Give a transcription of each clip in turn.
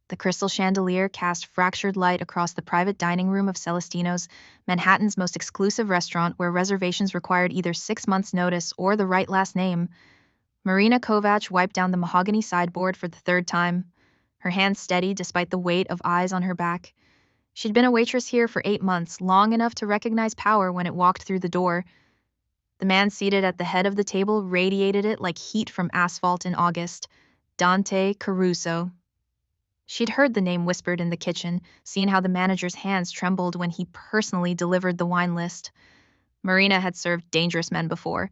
The crystal chandelier cast fractured light across the private dining room of Celestino's, Manhattan's most exclusive restaurant where reservations required either 6 months' notice or the right last name. Marina Kovac wiped down the mahogany sideboard for the third time, her hands steady despite the weight of eyes on her back. She'd been a waitress here for 8 months, long enough to recognize power when it walked through the door. The man seated at the head of the table radiated it like heat from asphalt in August. Dante Caruso. She'd heard the name whispered in the kitchen, seen how the manager's hands trembled when he personally delivered the wine list. Marina had served dangerous men before.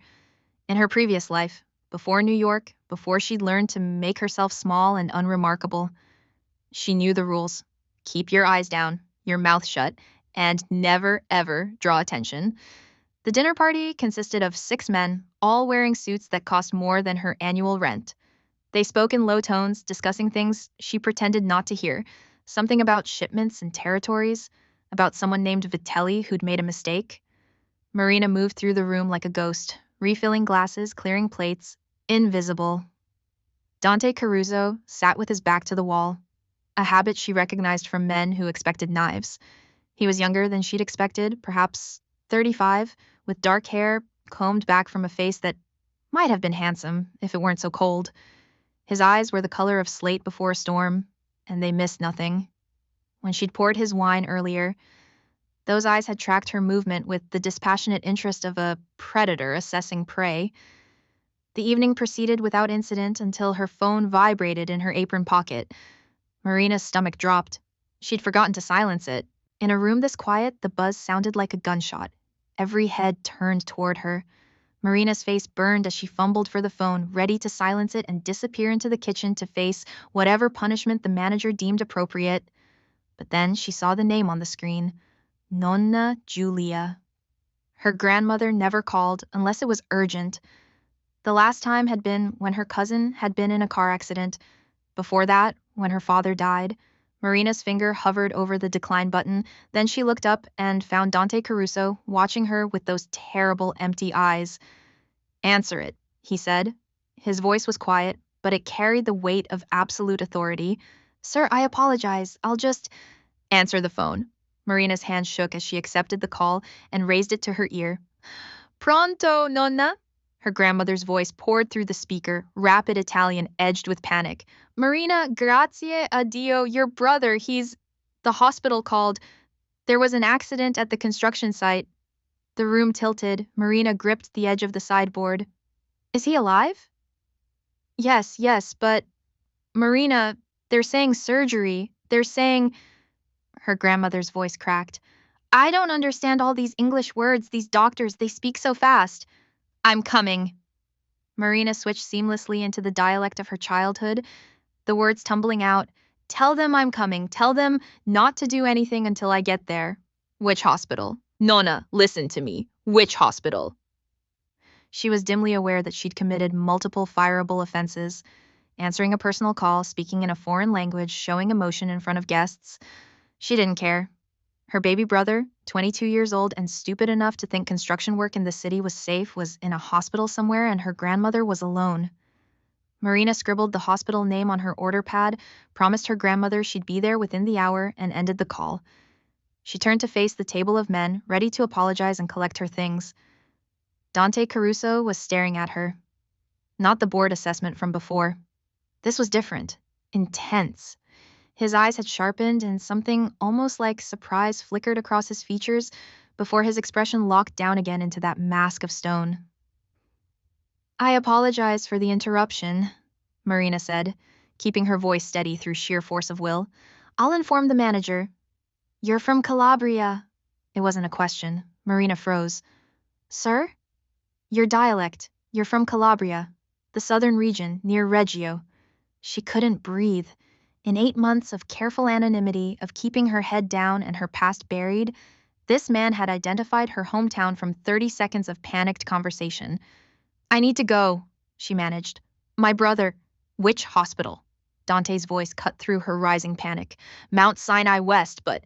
In her previous life, before New York, before she'd learned to make herself small and unremarkable. She knew the rules. Keep your eyes down, your mouth shut, and never, ever draw attention. The dinner party consisted of 6 men, all wearing suits that cost more than her annual rent. They spoke in low tones, discussing things she pretended not to hear, something about shipments and territories, about someone named Vitelli who'd made a mistake. Marina moved through the room like a ghost, refilling glasses, clearing plates, invisible. Dante Caruso sat with his back to the wall, a habit she recognized from men who expected knives. He was younger than she'd expected, perhaps 35, with dark hair combed back from a face that might have been handsome if it weren't so cold. His eyes were the color of slate before a storm, and they missed nothing. When she'd poured his wine earlier, those eyes had tracked her movement with the dispassionate interest of a predator assessing prey. The evening proceeded without incident until her phone vibrated in her apron pocket. Marina's stomach dropped. She'd forgotten to silence it. In a room this quiet, the buzz sounded like a gunshot. Every head turned toward her. Marina's face burned as she fumbled for the phone, ready to silence it and disappear into the kitchen to face whatever punishment the manager deemed appropriate. But then she saw the name on the screen. Nonna Giulia. Her grandmother never called unless it was urgent. The last time had been when her cousin had been in a car accident. Before that, when her father died. Marina's finger hovered over the decline button, then she looked up and found Dante Caruso watching her with those terrible empty eyes. "Answer it," he said. His voice was quiet, but it carried the weight of absolute authority. "Sir, I apologize. I'll just—" "Answer the phone." Marina's hand shook as she accepted the call and raised it to her ear. "Pronto, nonna?" Her grandmother's voice poured through the speaker, rapid Italian edged with panic. "Marina, grazie a Dio, your brother, he's—" The hospital called. There was an accident at the construction site. The room tilted. Marina gripped the edge of the sideboard. "Is he alive?" Yes, but... Marina, they're saying surgery. They're saying..." Her grandmother's voice cracked. "I don't understand all these English words, these doctors, they speak so fast." "I'm coming." Marina switched seamlessly into the dialect of her childhood, the words tumbling out. "Tell them I'm coming. Tell them not to do anything until I get there." "Which hospital?" "Nonna, listen to me. Which hospital?" She was dimly aware that she'd committed multiple fireable offenses. Answering a personal call, speaking in a foreign language, showing emotion in front of guests. She didn't care. Her baby brother, 22 years old and stupid enough to think construction work in the city was safe, was in a hospital somewhere, and her grandmother was alone. Marina scribbled the hospital name on her order pad, promised her grandmother she'd be there within the hour, and ended the call. She turned to face the table of men, ready to apologize and collect her things. Dante Caruso was staring at her. Not the board assessment from before. This was different. Intense. His eyes had sharpened, and something almost like surprise flickered across his features before his expression locked down again into that mask of stone. "I apologize for the interruption," Marina said, keeping her voice steady through sheer force of will. "I'll inform the manager." "You're from Calabria." It wasn't a question. Marina froze. "Sir?" "Your dialect. You're from Calabria, the southern region, near Reggio." She couldn't breathe. In 8 months of careful anonymity, of keeping her head down and her past buried, this man had identified her hometown from 30 seconds of panicked conversation. "I need to go," she managed. "My brother—" "Which hospital?" Dante's voice cut through her rising panic. "Mount Sinai West, but—"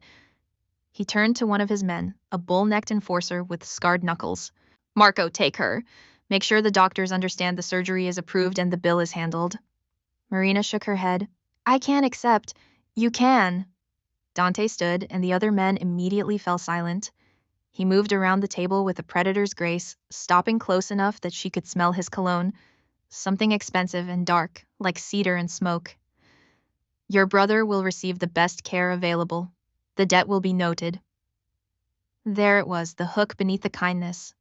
He turned to one of his men, a bull-necked enforcer with scarred knuckles. "Marco, take her. Make sure the doctors understand the surgery is approved and the bill is handled." Marina shook her head. "I can't accept. You can. Dante stood, and the other men immediately fell silent. He moved around the table with a predator's grace, stopping close enough that she could smell his cologne, something expensive and dark, like cedar and smoke. Your brother will receive the best care available. The debt will be noted. There it was, the hook beneath the kindness.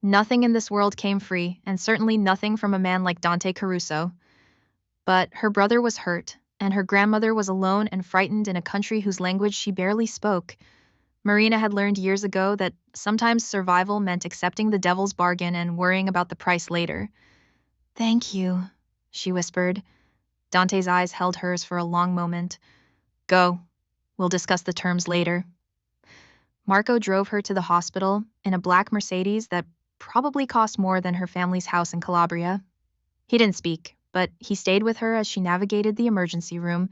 Nothing in this world came free, and certainly nothing from a man like Dante Caruso. But her brother was hurt, and her grandmother was alone and frightened in a country whose language she barely spoke. Marina had learned years ago that sometimes survival meant accepting the devil's bargain and worrying about the price later. Thank you, she whispered. Dante's eyes held hers for a long moment. Go. We'll discuss the terms later. Marco drove her to the hospital in a black Mercedes that probably cost more than her family's house in Calabria. He didn't speak, but he stayed with her as she navigated the emergency room,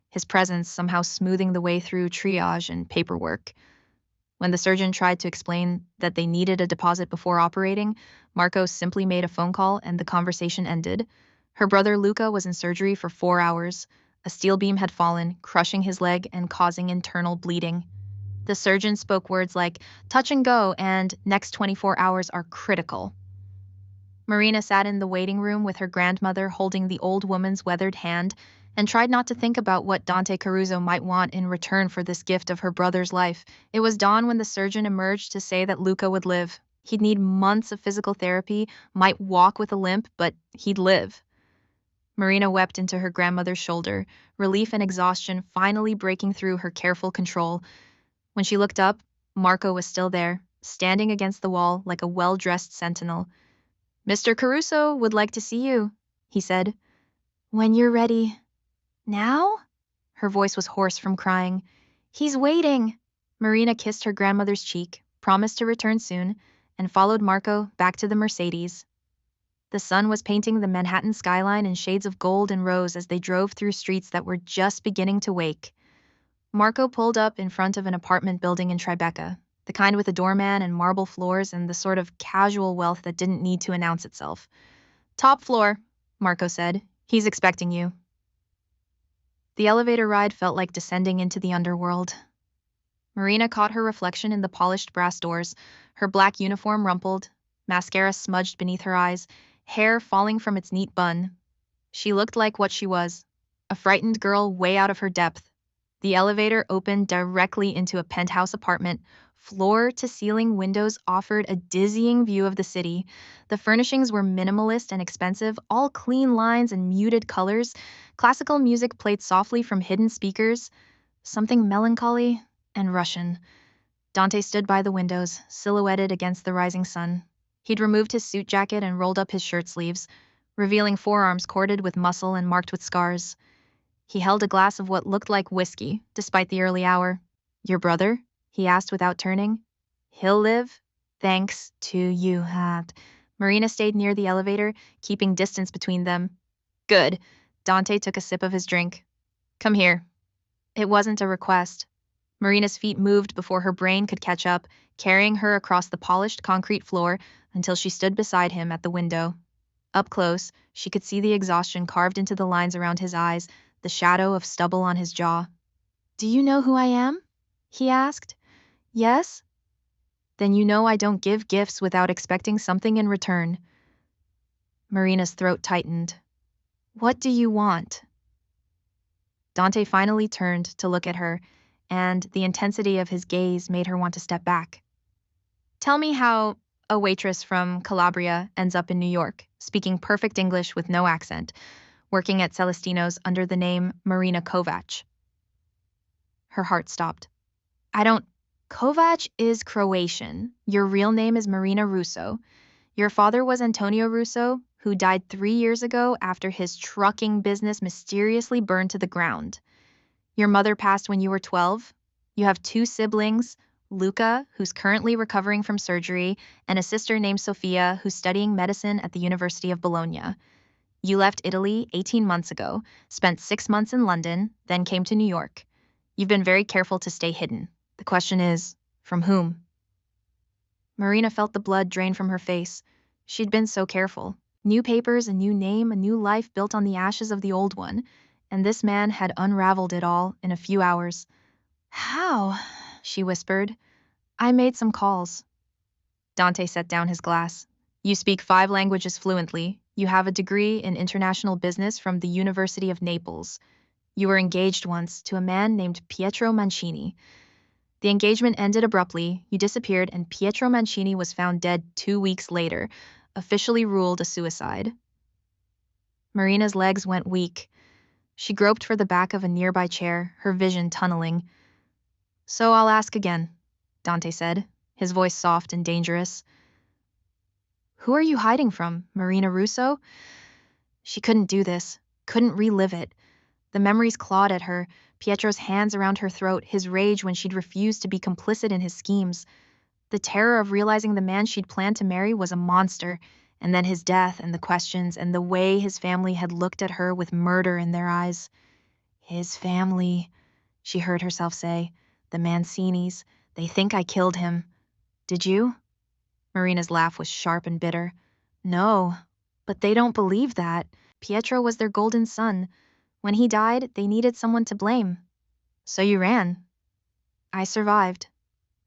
his presence somehow smoothing the way through triage and paperwork. When the surgeon tried to explain that they needed a deposit before operating, Marco simply made a phone call and the conversation ended. Her brother Luca was in surgery for 4 hours. A steel beam had fallen, crushing his leg and causing internal bleeding. The surgeon spoke words like touch and go and next 24 hours are critical. Marina sat in the waiting room with her grandmother holding the old woman's weathered hand and tried not to think about what Dante Caruso might want in return for this gift of her brother's life. It was dawn when the surgeon emerged to say that Luca would live. He'd need months of physical therapy, might walk with a limp, but he'd live. Marina wept into her grandmother's shoulder, relief and exhaustion finally breaking through her careful control. When she looked up, Marco was still there, standing against the wall like a well-dressed sentinel. Mr. Caruso would like to see you, he said. When you're ready. Now? Her voice was hoarse from crying. He's waiting. Marina kissed her grandmother's cheek, promised to return soon, and followed Marco back to the Mercedes. The sun was painting the Manhattan skyline in shades of gold and rose as they drove through streets that were just beginning to wake. Marco pulled up in front of an apartment building in Tribeca, the kind with a doorman and marble floors and the sort of casual wealth that didn't need to announce itself. Top floor, Marco said. He's expecting you. The elevator ride felt like descending into the underworld. Marina caught her reflection in the polished brass doors, her black uniform rumpled, mascara smudged beneath her eyes, hair falling from its neat bun. She looked like what she was, a frightened girl way out of her depth. The elevator opened directly into a penthouse apartment. Floor-to-ceiling windows offered a dizzying view of the city. The furnishings were minimalist and expensive, all clean lines and muted colors. Classical music played softly from hidden speakers, something melancholy and Russian. Dante stood by the windows, silhouetted against the rising sun. He'd removed his suit jacket and rolled up his shirt sleeves, revealing forearms corded with muscle and marked with scars. He held a glass of what looked like whiskey, despite the early hour. Your brother? He asked without turning. He'll live? Thanks to you, Hat. Marina stayed near the elevator, keeping distance between them. Good. Dante took a sip of his drink. Come here. It wasn't a request. Marina's feet moved before her brain could catch up, carrying her across the polished concrete floor until she stood beside him at the window. Up close, she could see the exhaustion carved into the lines around his eyes, the shadow of stubble on his jaw. Do you know who I am? He asked. Yes? Then you know I don't give gifts without expecting something in return. Marina's throat tightened. What do you want? Dante finally turned to look at her, and the intensity of his gaze made her want to step back. Tell me how a waitress from Calabria ends up in New York, speaking perfect English with no accent, working at Celestino's under the name Marina Kovac. Her heart stopped. Kovac is Croatian. Your real name is Marina Russo. Your father was Antonio Russo, who died 3 years ago after his trucking business mysteriously burned to the ground. Your mother passed when you were 12. You have 2 siblings, Luca, who's currently recovering from surgery, and a sister named Sofia, who's studying medicine at the University of Bologna. You left Italy 18 months ago, spent 6 months in London, then came to New York. You've been very careful to stay hidden. The question is, from whom? Marina felt the blood drain from her face. She'd been so careful. New papers, a new name, a new life built on the ashes of the old one. and this man had unraveled it all in a few hours. How? She whispered. I made some calls. Dante set down his glass. You speak 5 languages fluently. You have a degree in international business from the University of Naples. You were engaged once to a man named Pietro Mancini. The engagement ended abruptly, you disappeared, and Pietro Mancini was found dead 2 weeks later, officially ruled a suicide. Marina's legs went weak. She groped for the back of a nearby chair, her vision tunneling. So I'll ask again, Dante said, his voice soft and dangerous. Who are you hiding from, Marina Russo? She couldn't do this, couldn't relive it. The memories clawed at her, Pietro's hands around her throat, his rage when she'd refused to be complicit in his schemes. The terror of realizing the man she'd planned to marry was a monster, and then his death and the questions and the way his family had looked at her with murder in their eyes. His family, she heard herself say. The Mancinis. They think I killed him. Did you? Marina's laugh was sharp and bitter. No, but they don't believe that. Pietro was their golden son. When he died, they needed someone to blame. So you ran. I survived.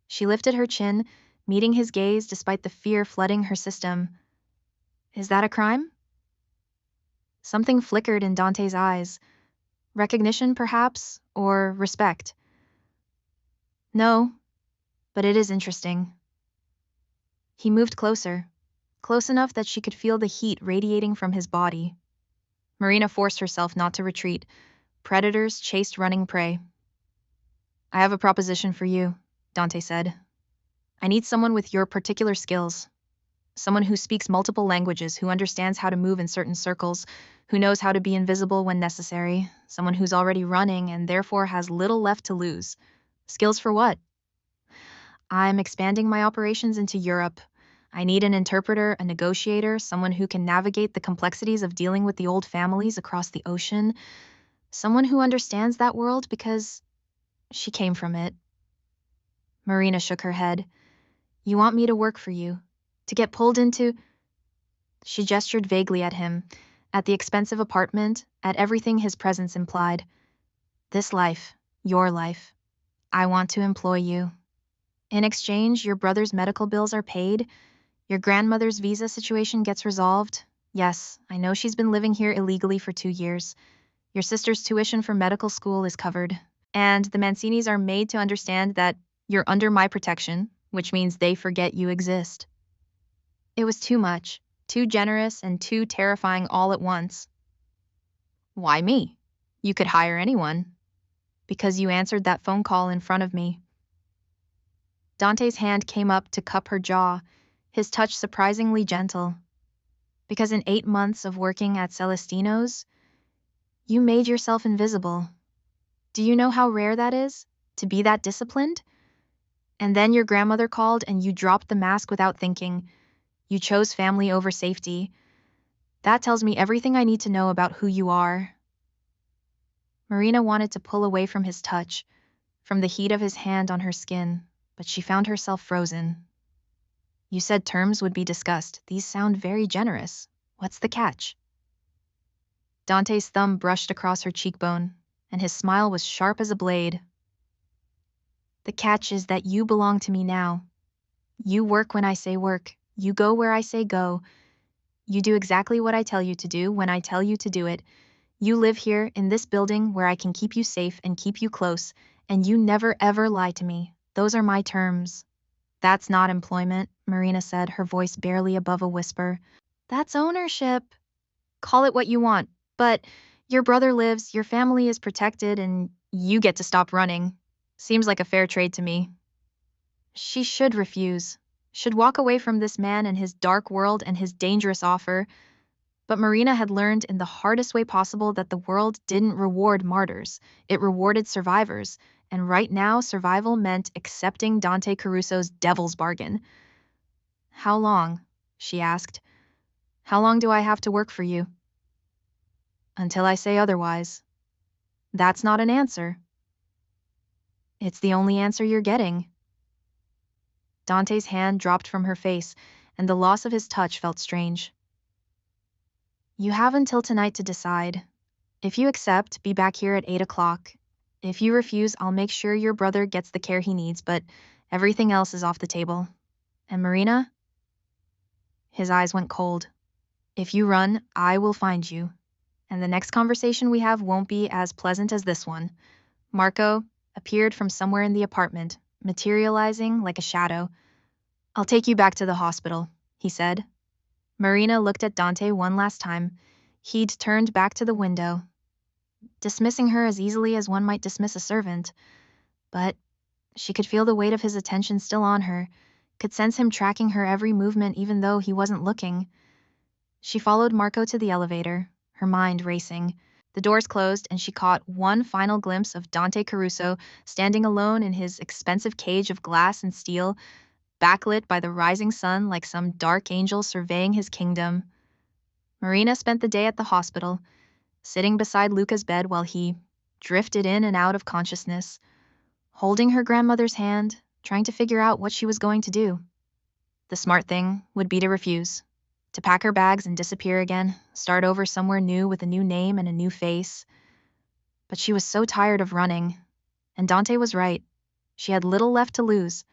She lifted her chin, meeting his gaze despite the fear flooding her system. Is that a crime? Something flickered in Dante's eyes. Recognition, perhaps, or respect. No, but it is interesting. He moved closer, close enough that she could feel the heat radiating from his body. Marina forced herself not to retreat. Predators chased running prey. I have a proposition for you, Dante said. I need someone with your particular skills. Someone who speaks multiple languages, who understands how to move in certain circles, who knows how to be invisible when necessary, someone who's already running and therefore has little left to lose. Skills for what? I'm expanding my operations into Europe. I need an interpreter, a negotiator, someone who can navigate the complexities of dealing with the old families across the ocean, someone who understands that world because she came from it. Marina shook her head. You want me to work for you? To get pulled into... She gestured vaguely at him, at the expensive apartment, at everything his presence implied. This life, your life. I want to employ you. In exchange, your brother's medical bills are paid. Your grandmother's visa situation gets resolved. Yes, I know she's been living here illegally for 2 years. Your sister's tuition for medical school is covered. And the Mancinis are made to understand that you're under my protection, which means they forget you exist. It was too much, too generous, and too terrifying all at once. Why me? You could hire anyone. Because you answered that phone call in front of me. Dante's hand came up to cup her jaw, his touch surprisingly gentle. Because in 8 months of working at Celestino's, you made yourself invisible. Do you know how rare that is, to be that disciplined? And then your grandmother called and you dropped the mask without thinking. You chose family over safety. That tells me everything I need to know about who you are. Marina wanted to pull away from his touch, from the heat of his hand on her skin, but she found herself frozen. You said terms would be discussed. These sound very generous. What's the catch? Dante's thumb brushed across her cheekbone, and his smile was sharp as a blade. The catch is that you belong to me now. You work when I say work. You go where I say go. You do exactly what I tell you to do when I tell you to do it. You live here in this building where I can keep you safe and keep you close, and you never ever lie to me. Those are my terms. That's not employment, Marina said, her voice barely above a whisper. That's ownership. Call it what you want, but your brother lives, your family is protected, and you get to stop running. Seems like a fair trade to me. She should refuse, should walk away from this man and his dark world and his dangerous offer. But Marina had learned in the hardest way possible that the world didn't reward martyrs. It rewarded survivors. And right now, survival meant accepting Dante Caruso's devil's bargain. How long? She asked. How long do I have to work for you? Until I say otherwise. That's not an answer. It's the only answer you're getting. Dante's hand dropped from her face, and the loss of his touch felt strange. You have until tonight to decide. If you accept, be back here at 8 o'clock. If you refuse, I'll make sure your brother gets the care he needs, but everything else is off the table. And Marina?" His eyes went cold. "If you run, I will find you. And the next conversation we have won't be as pleasant as this one." Marco appeared from somewhere in the apartment, materializing like a shadow. "I'll take you back to the hospital," he said. Marina looked at Dante one last time. He'd turned back to the window, dismissing her as easily as one might dismiss a servant. But she could feel the weight of his attention still on her, could sense him tracking her every movement even though he wasn't looking. She followed Marco to the elevator, her mind racing. The doors closed, and she caught one final glimpse of Dante Caruso standing alone in his expensive cage of glass and steel, backlit by the rising sun like some dark angel surveying his kingdom. Marina spent the day at the hospital, sitting beside Luca's bed while he drifted in and out of consciousness, holding her grandmother's hand, trying to figure out what she was going to do. The smart thing would be to refuse, to pack her bags and disappear again, start over somewhere new with a new name and a new face. But she was so tired of running, and Dante was right. She had little left to lose.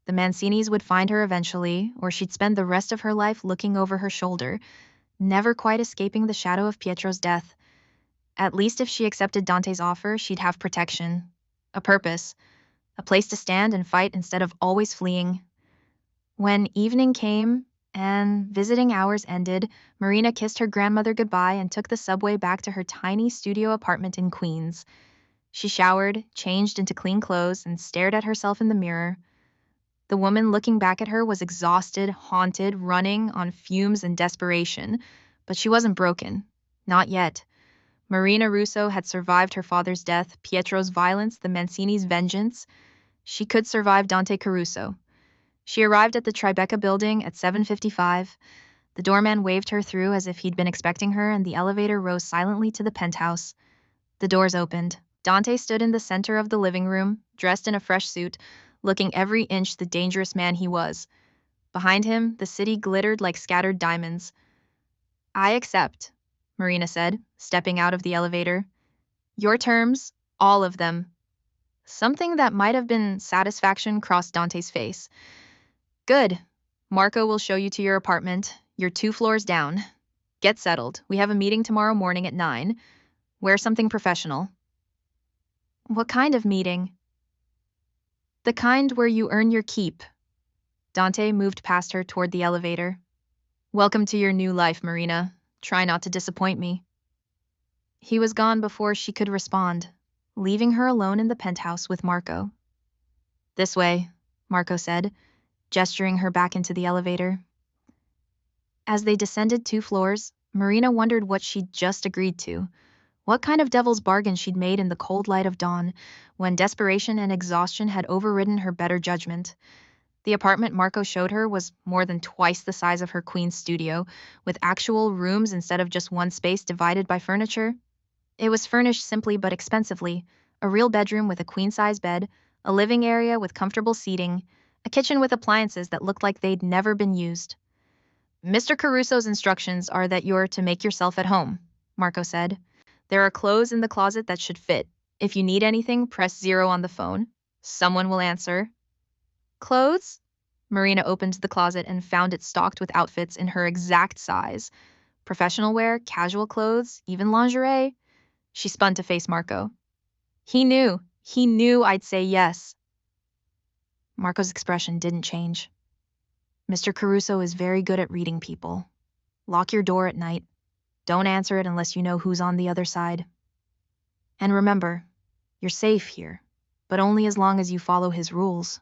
The Mancinis would find her eventually, or she'd spend the rest of her life looking over her shoulder, never quite escaping the shadow of Pietro's death. At least if she accepted Dante's offer, she'd have protection, a purpose, a place to stand and fight instead of always fleeing. When evening came and visiting hours ended, Marina kissed her grandmother goodbye and took the subway back to her tiny studio apartment in Queens. She showered, changed into clean clothes, and stared at herself in the mirror. The woman looking back at her was exhausted, haunted, running on fumes and desperation, but she wasn't broken. Not yet. Marina Russo had survived her father's death, Pietro's violence, the Mancini's vengeance. She could survive Dante Caruso. She arrived at the Tribeca building at 7:55. The doorman waved her through as if he'd been expecting her, and the elevator rose silently to the penthouse. The doors opened. Dante stood in the center of the living room, dressed in a fresh suit, looking every inch the dangerous man he was. Behind him, the city glittered like scattered diamonds. "I accept," Marina said, stepping out of the elevator. "Your terms, all of them." Something that might have been satisfaction crossed Dante's face. "Good. Marco will show you to your apartment. You're 2 floors down. Get settled. We have a meeting tomorrow morning at 9. Wear something professional." "What kind of meeting?" "The kind where you earn your keep." Dante moved past her toward the elevator. "Welcome to your new life, Marina. Try not to disappoint me." He was gone before she could respond, leaving her alone in the penthouse with Marco. "This way," Marco said, gesturing her back into the elevator. As they descended 2 floors, Marina wondered what she'd just agreed to, what kind of devil's bargain she'd made in the cold light of dawn, when desperation and exhaustion had overridden her better judgment. The apartment Marco showed her was more than twice the size of her Queen's studio, with actual rooms instead of just one space divided by furniture. It was furnished simply but expensively, a real bedroom with a queen-size bed, a living area with comfortable seating, a kitchen with appliances that looked like they'd never been used. "Mr. Caruso's instructions are that you're to make yourself at home," Marco said. "There are clothes in the closet that should fit. If you need anything, press 0 on the phone. Someone will answer." "Clothes?" Marina opened the closet and found it stocked with outfits in her exact size. Professional wear, casual clothes, even lingerie. She spun to face Marco. He knew I'd say yes." Marco's expression didn't change. "Mr. Caruso is very good at reading people. Lock your door at night. Don't answer it unless you know who's on the other side. And remember, you're safe here, but only as long as you follow his rules."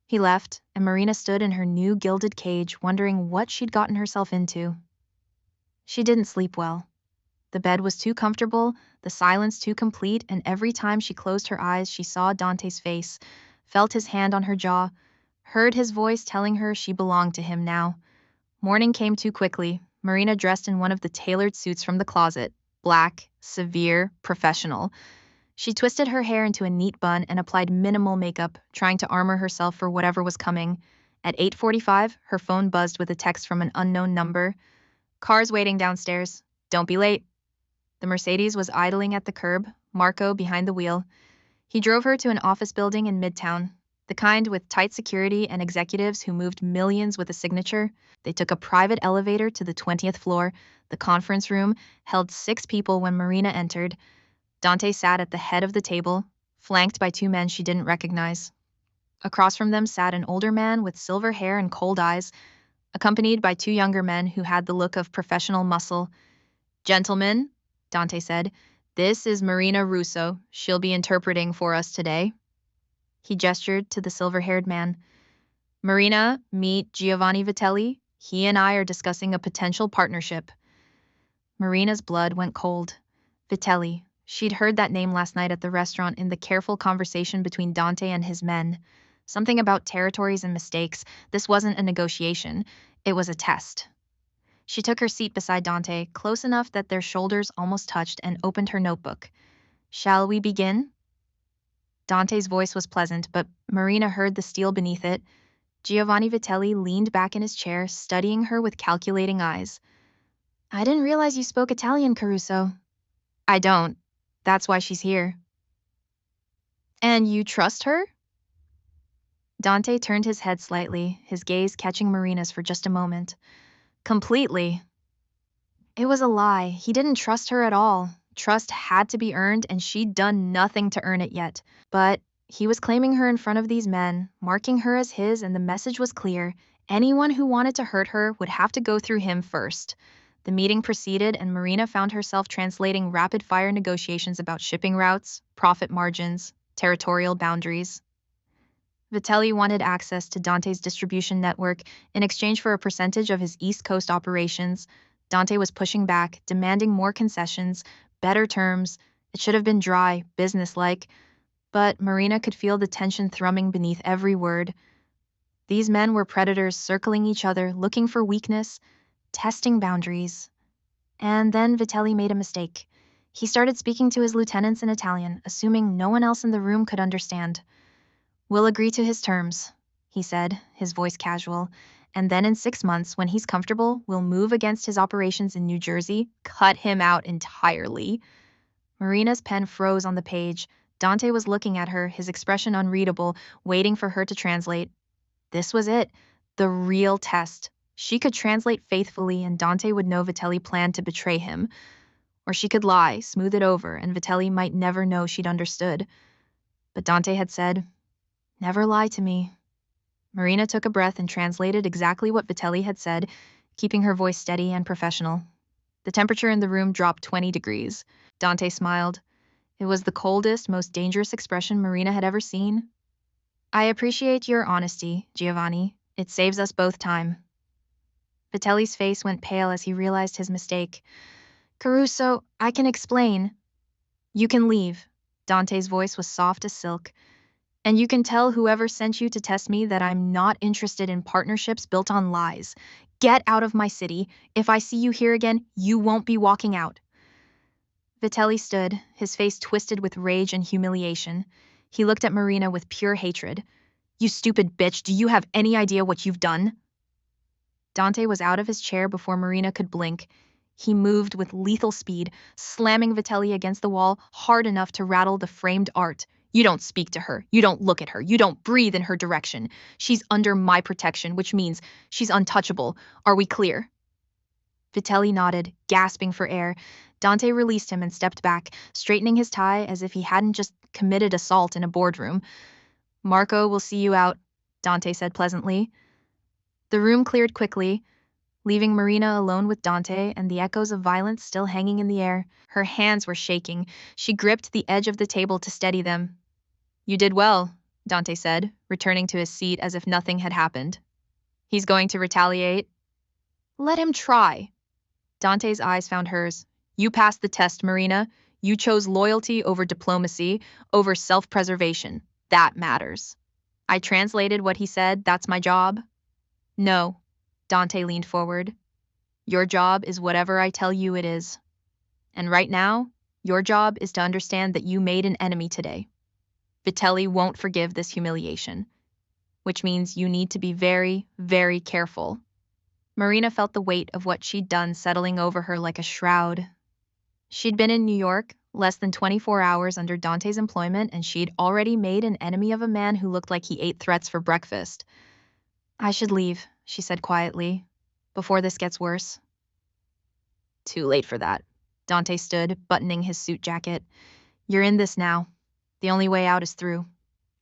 He left, and Marina stood in her new gilded cage, wondering what she'd gotten herself into. She didn't sleep well. The bed was too comfortable, the silence too complete, and every time she closed her eyes, she saw Dante's face, felt his hand on her jaw, heard his voice telling her she belonged to him now. Morning came too quickly. Marina dressed in one of the tailored suits from the closet, black, severe, professional. She twisted her hair into a neat bun and applied minimal makeup, trying to armor herself for whatever was coming. At 8:45, her phone buzzed with a text from an unknown number. "Car's waiting downstairs. Don't be late." The Mercedes was idling at the curb, Marco behind the wheel. He drove her to an office building in Midtown, the kind with tight security and executives who moved millions with a signature. They took a private elevator to the 20th floor. The conference room held 6 people when Marina entered. Dante sat at the head of the table, flanked by 2 men she didn't recognize. Across from them sat an older man with silver hair and cold eyes, accompanied by 2 younger men who had the look of professional muscle. "Gentlemen," Dante said, "this is Marina Russo. She'll be interpreting for us today." He gestured to the silver-haired man. "Marina, meet Giovanni Vitelli. He and I are discussing a potential partnership." Marina's blood went cold. Vitelli. She'd heard that name last night at the restaurant in the careful conversation between Dante and his men. Something about territories and mistakes. This wasn't a negotiation. It was a test. She took her seat beside Dante, close enough that their shoulders almost touched, and opened her notebook. "Shall we begin?" Dante's voice was pleasant, but Marina heard the steel beneath it. Giovanni Vitelli leaned back in his chair, studying her with calculating eyes. "I didn't realize you spoke Italian, Caruso." "I don't. That's why she's here." "And you trust her?" Dante turned his head slightly, his gaze catching Marina's for just a moment. "Completely." It was a lie. He didn't trust her at all. Trust had to be earned, and she'd done nothing to earn it yet. But he was claiming her in front of these men, marking her as his, and the message was clear. Anyone who wanted to hurt her would have to go through him first. The meeting proceeded, and Marina found herself translating rapid-fire negotiations about shipping routes, profit margins, territorial boundaries. Vitelli wanted access to Dante's distribution network in exchange for a percentage of his East Coast operations. Dante was pushing back, demanding more concessions, better terms. It should have been dry, businesslike, but Marina could feel the tension thrumming beneath every word. These men were predators circling each other, looking for weakness, testing boundaries. And then Vitelli made a mistake. He started speaking to his lieutenants in Italian, assuming no one else in the room could understand. "We'll agree to his terms," he said, his voice casual. "And then in 6 months, when he's comfortable, we'll move against his operations in New Jersey, cut him out entirely." Marina's pen froze on the page. Dante was looking at her, his expression unreadable, waiting for her to translate. This was it, the real test. She could translate faithfully, and Dante would know Vitelli planned to betray him. Or she could lie, smooth it over, and Vitelli might never know she'd understood. But Dante had said, "Never lie to me." Marina took a breath and translated exactly what Vitelli had said, keeping her voice steady and professional. The temperature in the room dropped 20 degrees. Dante smiled. It was the coldest, most dangerous expression Marina had ever seen. "I appreciate your honesty, Giovanni. It saves us both time." Vitelli's face went pale as he realized his mistake. "Caruso, I can explain." "You can leave." Dante's voice was soft as silk. "And you can tell whoever sent you to test me that I'm not interested in partnerships built on lies. Get out of my city. If I see you here again, you won't be walking out." Vitelli stood, his face twisted with rage and humiliation. He looked at Marina with pure hatred. "You stupid bitch, do you have any idea what you've done?" Dante was out of his chair before Marina could blink. He moved with lethal speed, slamming Vitelli against the wall hard enough to rattle the framed art. "You don't speak to her. You don't look at her. You don't breathe in her direction. She's under my protection, which means she's untouchable. Are we clear?" Vitelli nodded, gasping for air. Dante released him and stepped back, straightening his tie as if he hadn't just committed assault in a boardroom. "Marco will see you out," Dante said pleasantly. The room cleared quickly, leaving Marina alone with Dante and the echoes of violence still hanging in the air. Her hands were shaking. She gripped the edge of the table to steady them. "You did well," Dante said, returning to his seat as if nothing had happened. "He's going to retaliate?" "Let him try." Dante's eyes found hers. "You passed the test, Marina. You chose loyalty over diplomacy, over self-preservation. That matters." I translated what he said. That's my job. "No." Dante leaned forward. "Your job is whatever I tell you it is. And right now, your job is to understand that you made an enemy today. Vitelli won't forgive this humiliation, which means you need to be very, very careful." Marina felt the weight of what she'd done settling over her like a shroud. She'd been in New York less than 24 hours under Dante's employment, and she'd already made an enemy of a man who looked like he ate threats for breakfast. I should leave, she said quietly, before this gets worse. Too late for that. Dante stood, buttoning his suit jacket. You're in this now. The only way out is through.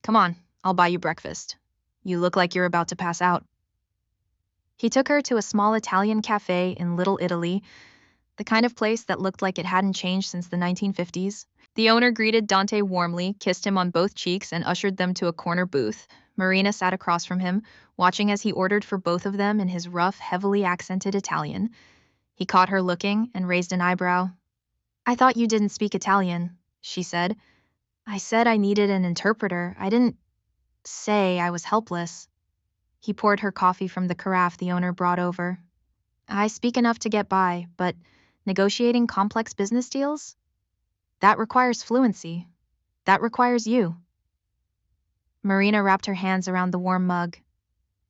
Come on, I'll buy you breakfast. You look like you're about to pass out. He took her to a small Italian cafe in Little Italy, the kind of place that looked like it hadn't changed since the 1950s. The owner greeted Dante warmly, kissed him on both cheeks, and ushered them to a corner booth. Marina sat across from him, watching as he ordered for both of them in his rough, heavily accented Italian. He caught her looking and raised an eyebrow. I thought you didn't speak Italian, she said. I said I needed an interpreter. I didn't say I was helpless. He poured her coffee from the carafe the owner brought over. I speak enough to get by, but negotiating complex business deals? That requires fluency. That requires you. Marina wrapped her hands around the warm mug.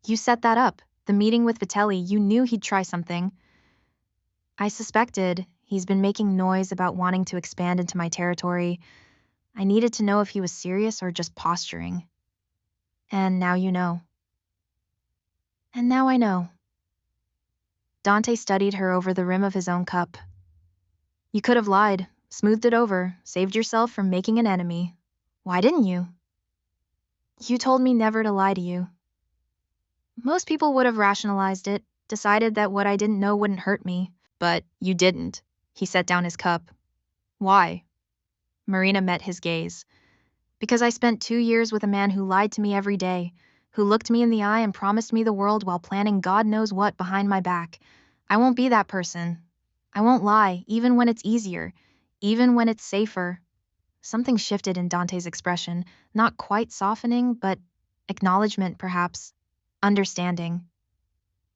You set that up. The meeting with Vitelli, you knew he'd try something. I suspected. He's been making noise about wanting to expand into my territory. I needed to know if he was serious or just posturing. And now you know. And now I know. Dante studied her over the rim of his own cup. You could have lied, smoothed it over, saved yourself from making an enemy. Why didn't you? You told me never to lie to you. Most people would have rationalized it, decided that what I didn't know wouldn't hurt me. But you didn't. He set down his cup. Why? Marina met his gaze. Because I spent 2 years with a man who lied to me every day, who looked me in the eye and promised me the world while planning God knows what behind my back. I won't be that person. I won't lie, even when it's easier, even when it's safer. Something shifted in Dante's expression, not quite softening, but acknowledgement, perhaps. Understanding.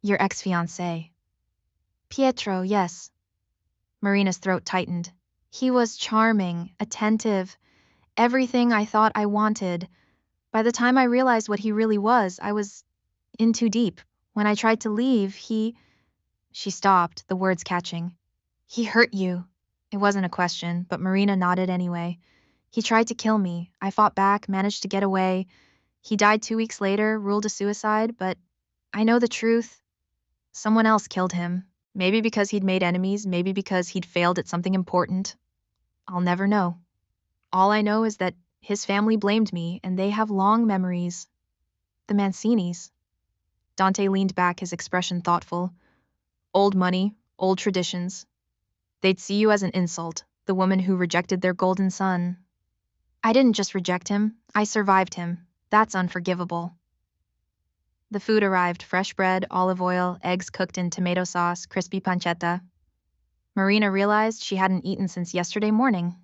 Your ex-fiancé. Pietro, yes. Marina's throat tightened. He was charming, attentive, everything I thought I wanted. By the time I realized what he really was, I was in too deep. When I tried to leave, She stopped, the words catching. He hurt you. It wasn't a question, but Marina nodded anyway. He tried to kill me. I fought back, managed to get away. He died 2 weeks later, ruled a suicide, but I know the truth. Someone else killed him. Maybe because he'd made enemies, maybe because he'd failed at something important. I'll never know. All I know is that his family blamed me, and they have long memories. The Mancinis. Dante leaned back, his expression thoughtful. Old money, old traditions. They'd see you as an insult, the woman who rejected their golden son. I didn't just reject him, I survived him. That's unforgivable. The food arrived, fresh bread, olive oil, eggs cooked in tomato sauce, crispy pancetta. Marina realized she hadn't eaten since yesterday morning.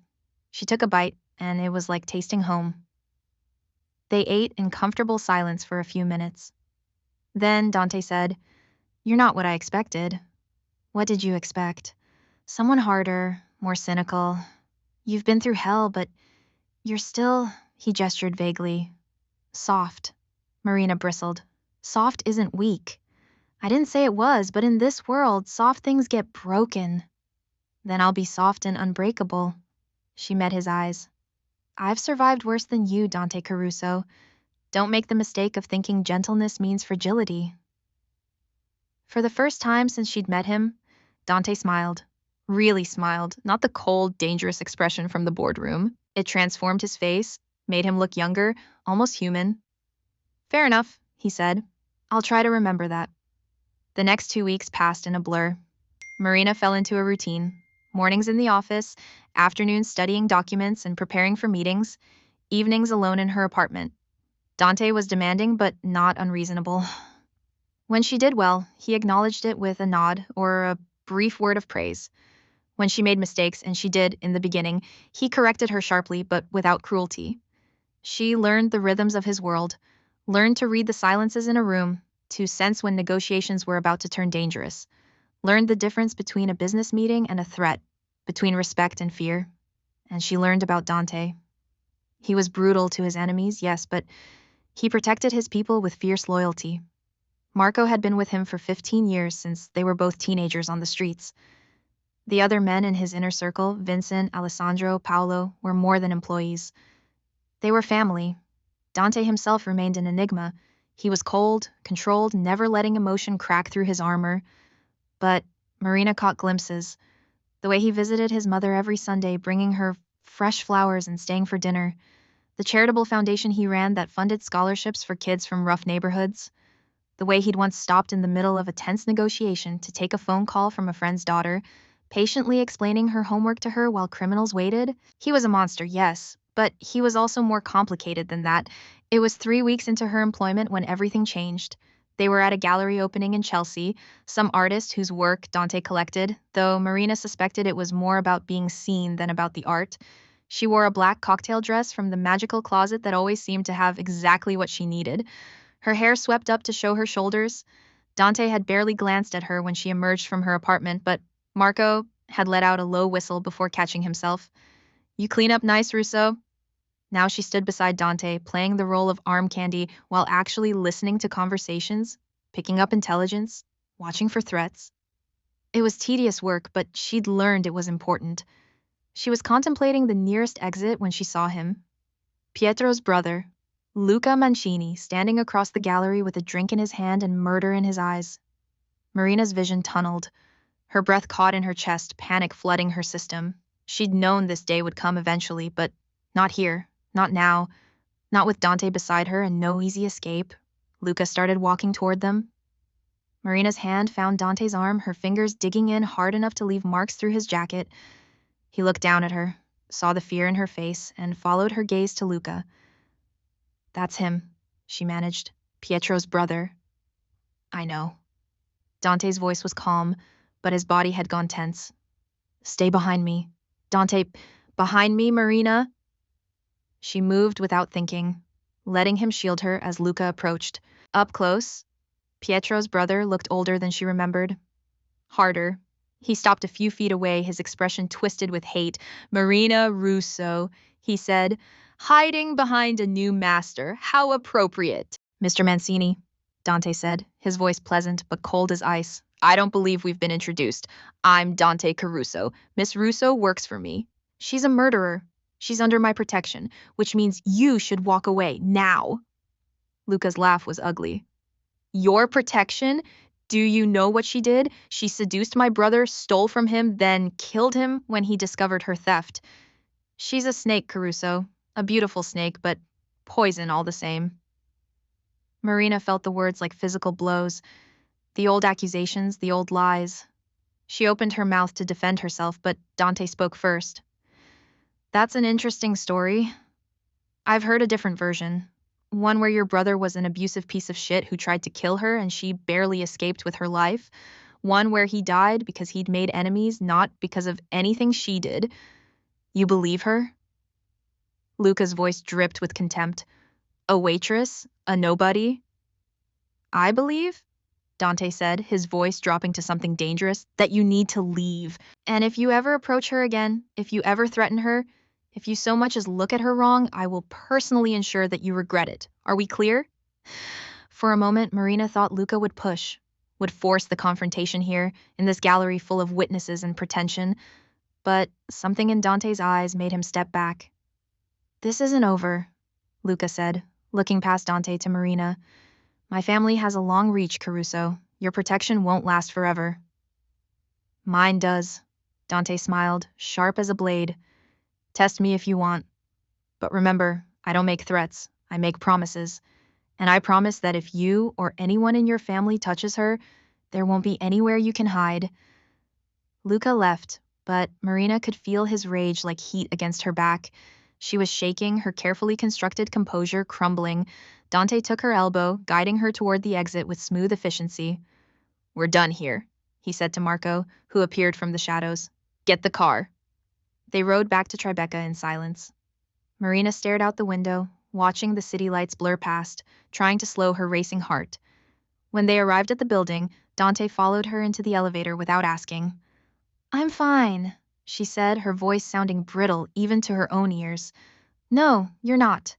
She took a bite, and it was like tasting home. They ate in comfortable silence for a few minutes. Then Dante said, You're not what I expected. What did you expect? Someone harder, more cynical. You've been through hell, but you're still, he gestured vaguely, soft. Marina bristled. Soft isn't weak. I didn't say it was, but in this world, soft things get broken. Then I'll be soft and unbreakable. She met his eyes. I've survived worse than you, Dante Caruso. Don't make the mistake of thinking gentleness means fragility. For the first time since she'd met him, Dante smiled. Really smiled, not the cold, dangerous expression from the boardroom. It transformed his face, made him look younger, almost human. Fair enough, he said. I'll try to remember that. The next 2 weeks passed in a blur. Marina fell into a routine. Mornings in the office, afternoons studying documents and preparing for meetings, evenings alone in her apartment. Dante was demanding but not unreasonable. When she did well, he acknowledged it with a nod or a brief word of praise. When she made mistakes, and she did in the beginning, he corrected her sharply but without cruelty. She learned the rhythms of his world, learned to read the silences in a room, to sense when negotiations were about to turn dangerous, learned the difference between a business meeting and a threat, between respect and fear. And she learned about Dante. He was brutal to his enemies, yes, but he protected his people with fierce loyalty. Marco had been with him for 15 years since they were both teenagers on the streets. The other men in his inner circle, Vincent, Alessandro, Paolo, were more than employees. They were family. Dante himself remained an enigma. He was cold, controlled, never letting emotion crack through his armor. But Marina caught glimpses. The way he visited his mother every Sunday, bringing her fresh flowers and staying for dinner. The charitable foundation he ran that funded scholarships for kids from rough neighborhoods. The way he'd once stopped in the middle of a tense negotiation to take a phone call from a friend's daughter, patiently explaining her homework to her while criminals waited. He was a monster, yes, but he was also more complicated than that. It was 3 weeks into her employment when everything changed. They were at a gallery opening in Chelsea, some artist whose work Dante collected, though Marina suspected it was more about being seen than about the art. She wore a black cocktail dress from the magical closet that always seemed to have exactly what she needed. Her hair swept up to show her shoulders. Dante had barely glanced at her when she emerged from her apartment, but Marco had let out a low whistle before catching himself. You clean up nice, Russo. Now she stood beside Dante, playing the role of arm candy while actually listening to conversations, picking up intelligence, watching for threats. It was tedious work, but she'd learned it was important. She was contemplating the nearest exit when she saw him. Pietro's brother, Luca Mancini, standing across the gallery with a drink in his hand and murder in his eyes. Marina's vision tunneled. Her breath caught in her chest, panic flooding her system. She'd known this day would come eventually, but not here, not now, not with Dante beside her and no easy escape. Luca started walking toward them. Marina's hand found Dante's arm, her fingers digging in hard enough to leave marks through his jacket. He looked down at her, saw the fear in her face, and followed her gaze to Luca. That's him, she managed. Pietro's brother. I know. Dante's voice was calm, but his body had gone tense. Stay behind me. Dante, behind me, Marina. She moved without thinking, letting him shield her as Luca approached. Up close, Pietro's brother looked older than she remembered. Harder. He stopped a few feet away, his expression twisted with hate. Marina Russo, he said, hiding behind a new master. How appropriate. Mr. Mancini, Dante said, his voice pleasant but cold as ice. I don't believe we've been introduced. I'm Dante Caruso. Miss Russo works for me. She's a murderer. She's under my protection, which means you should walk away now. Luca's laugh was ugly. Your protection? Do you know what she did? She seduced my brother, stole from him, then killed him when he discovered her theft. She's a snake, Caruso. A beautiful snake, but poison all the same. Marina felt the words like physical blows. The old accusations, the old lies. She opened her mouth to defend herself, but Dante spoke first. That's an interesting story. I've heard a different version. One where your brother was an abusive piece of shit who tried to kill her and she barely escaped with her life. One where he died because he'd made enemies, not because of anything she did. You believe her? Luca's voice dripped with contempt. A waitress? A nobody? I believe, Dante said, his voice dropping to something dangerous, that you need to leave. And if you ever approach her again, if you ever threaten her, if you so much as look at her wrong, I will personally ensure that you regret it. Are we clear? For a moment, Marina thought Luca would push, would force the confrontation here, in this gallery full of witnesses and pretension. But something in Dante's eyes made him step back. This isn't over, Luca said, looking past Dante to Marina. My family has a long reach, Caruso. Your protection won't last forever. Mine does, Dante smiled, sharp as a blade. Test me if you want. But remember, I don't make threats. I make promises. And I promise that if you or anyone in your family touches her, there won't be anywhere you can hide. Luca left, but Marina could feel his rage like heat against her back. She was shaking, her carefully constructed composure crumbling. Dante took her elbow, guiding her toward the exit with smooth efficiency. We're done here, he said to Marco, who appeared from the shadows. Get the car. They rode back to Tribeca in silence. Marina stared out the window, watching the city lights blur past, trying to slow her racing heart. When they arrived at the building, Dante followed her into the elevator without asking. I'm fine, she said, her voice sounding brittle even to her own ears. No, you're not.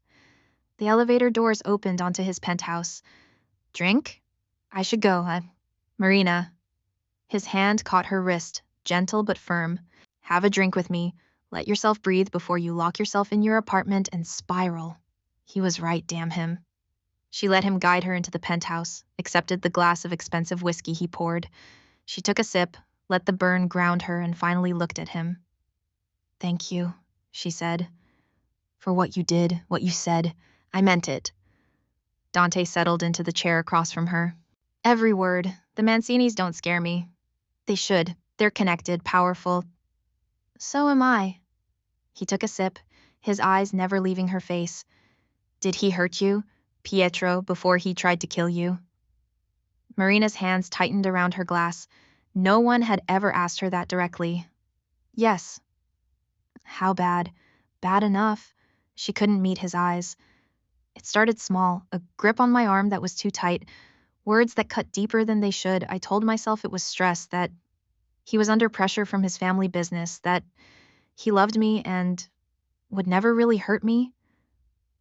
The elevator doors opened onto his penthouse. Drink? I should go. Marina. His hand caught her wrist, gentle but firm. Have a drink with me. Let yourself breathe before you lock yourself in your apartment and spiral. He was right, damn him. She let him guide her into the penthouse, accepted the glass of expensive whiskey he poured. She took a sip, let the burn ground her, and finally looked at him. "Thank you," she said, "for what you did, what you said. I meant it." Dante settled into the chair across from her. "Every word. The Mancinis don't scare me. They should. They're connected, powerful. So am I." He took a sip, his eyes never leaving her face. "Did he hurt you, Pietro, before he tried to kill you?" Marina's hands tightened around her glass. No one had ever asked her that directly. "Yes." How bad? Bad enough. She couldn't meet his eyes. It started small, a grip on my arm that was too tight, words that cut deeper than they should. I told myself it was stress, that he was under pressure from his family business, that he loved me and would never really hurt me.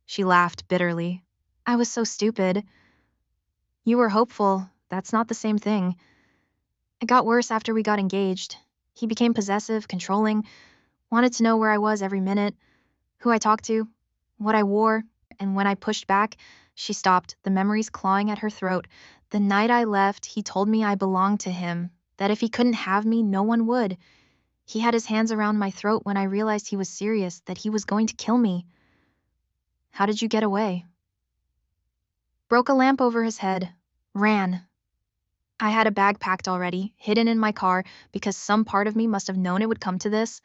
She laughed bitterly. "I was so stupid. You were hopeful. That's not the same thing. It got worse after we got engaged. He became possessive, controlling, wanted to know where I was every minute, who I talked to, what I wore, and when I pushed back." She stopped, the memories clawing at her throat. "The night I left, he told me I belonged to him, that if he couldn't have me, no one would. He had his hands around my throat when I realized he was serious, that he was going to kill me." "How did you get away?" "Broke a lamp over his head. Ran. I had a bag packed already, hidden in my car, because some part of me must have known it would come to this.